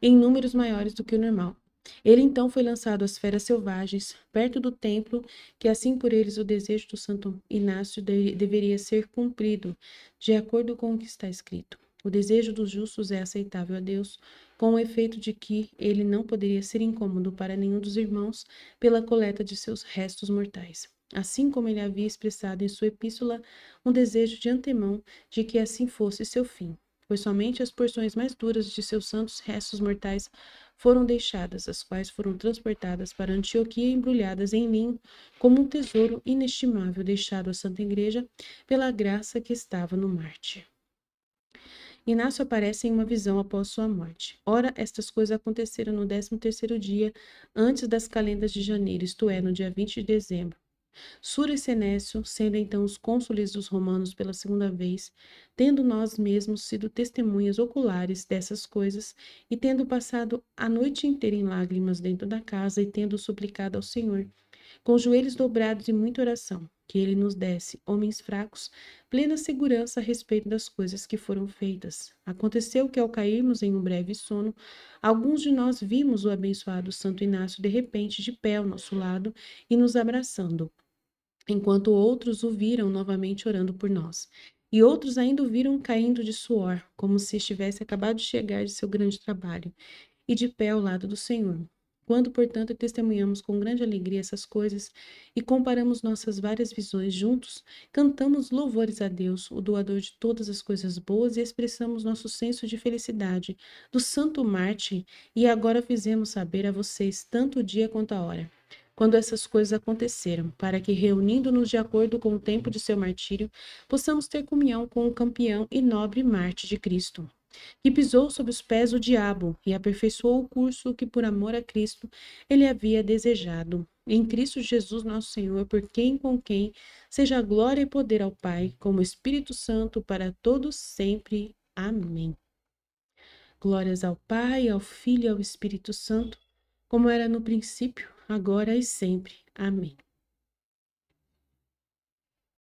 em números maiores do que o normal. Ele então foi lançado às feras selvagens, perto do templo, que assim por eles o desejo do Santo Inácio deveria ser cumprido, de acordo com o que está escrito. O desejo dos justos é aceitável a Deus, com o efeito de que ele não poderia ser incômodo para nenhum dos irmãos pela coleta de seus restos mortais. Assim como ele havia expressado em sua epístola um desejo de antemão de que assim fosse seu fim, pois somente as porções mais duras de seus santos restos mortais foram deixadas, as quais foram transportadas para Antioquia e embrulhadas em linho, como um tesouro inestimável deixado à Santa Igreja pela graça que estava no Marte. Inácio aparece em uma visão após sua morte. Ora, estas coisas aconteceram no 13º dia, antes das calendas de janeiro, isto é, no dia 20 de dezembro. Sura e Senécio, sendo então os cônsules dos romanos pela segunda vez, tendo nós mesmos sido testemunhas oculares dessas coisas, e tendo passado a noite inteira em lágrimas dentro da casa, e tendo suplicado ao Senhor, com joelhos dobrados e muita oração, que ele nos desse, homens fracos, plena segurança a respeito das coisas que foram feitas. Aconteceu que, ao cairmos em um breve sono, alguns de nós vimos o abençoado Santo Inácio de repente de pé ao nosso lado e nos abraçando, enquanto outros o viram novamente orando por nós. E outros ainda o viram caindo de suor, como se estivesse acabado de chegar de seu grande trabalho, e de pé ao lado do Senhor. Quando, portanto, testemunhamos com grande alegria essas coisas e comparamos nossas várias visões juntos, cantamos louvores a Deus, o doador de todas as coisas boas, e expressamos nosso senso de felicidade do Santo Marte, e agora fizemos saber a vocês tanto o dia quanto a hora, quando essas coisas aconteceram, para que, reunindo-nos de acordo com o tempo de seu martírio, possamos ter comunhão com o campeão e nobre Marte de Cristo, que pisou sob os pés o diabo e aperfeiçoou o curso que, por amor a Cristo, ele havia desejado. Em Cristo Jesus, nosso Senhor, por quem e com quem seja glória e poder ao Pai, como Espírito Santo, para todos sempre. Amém. Glórias ao Pai, ao Filho e ao Espírito Santo, como era no princípio, agora e sempre. Amém.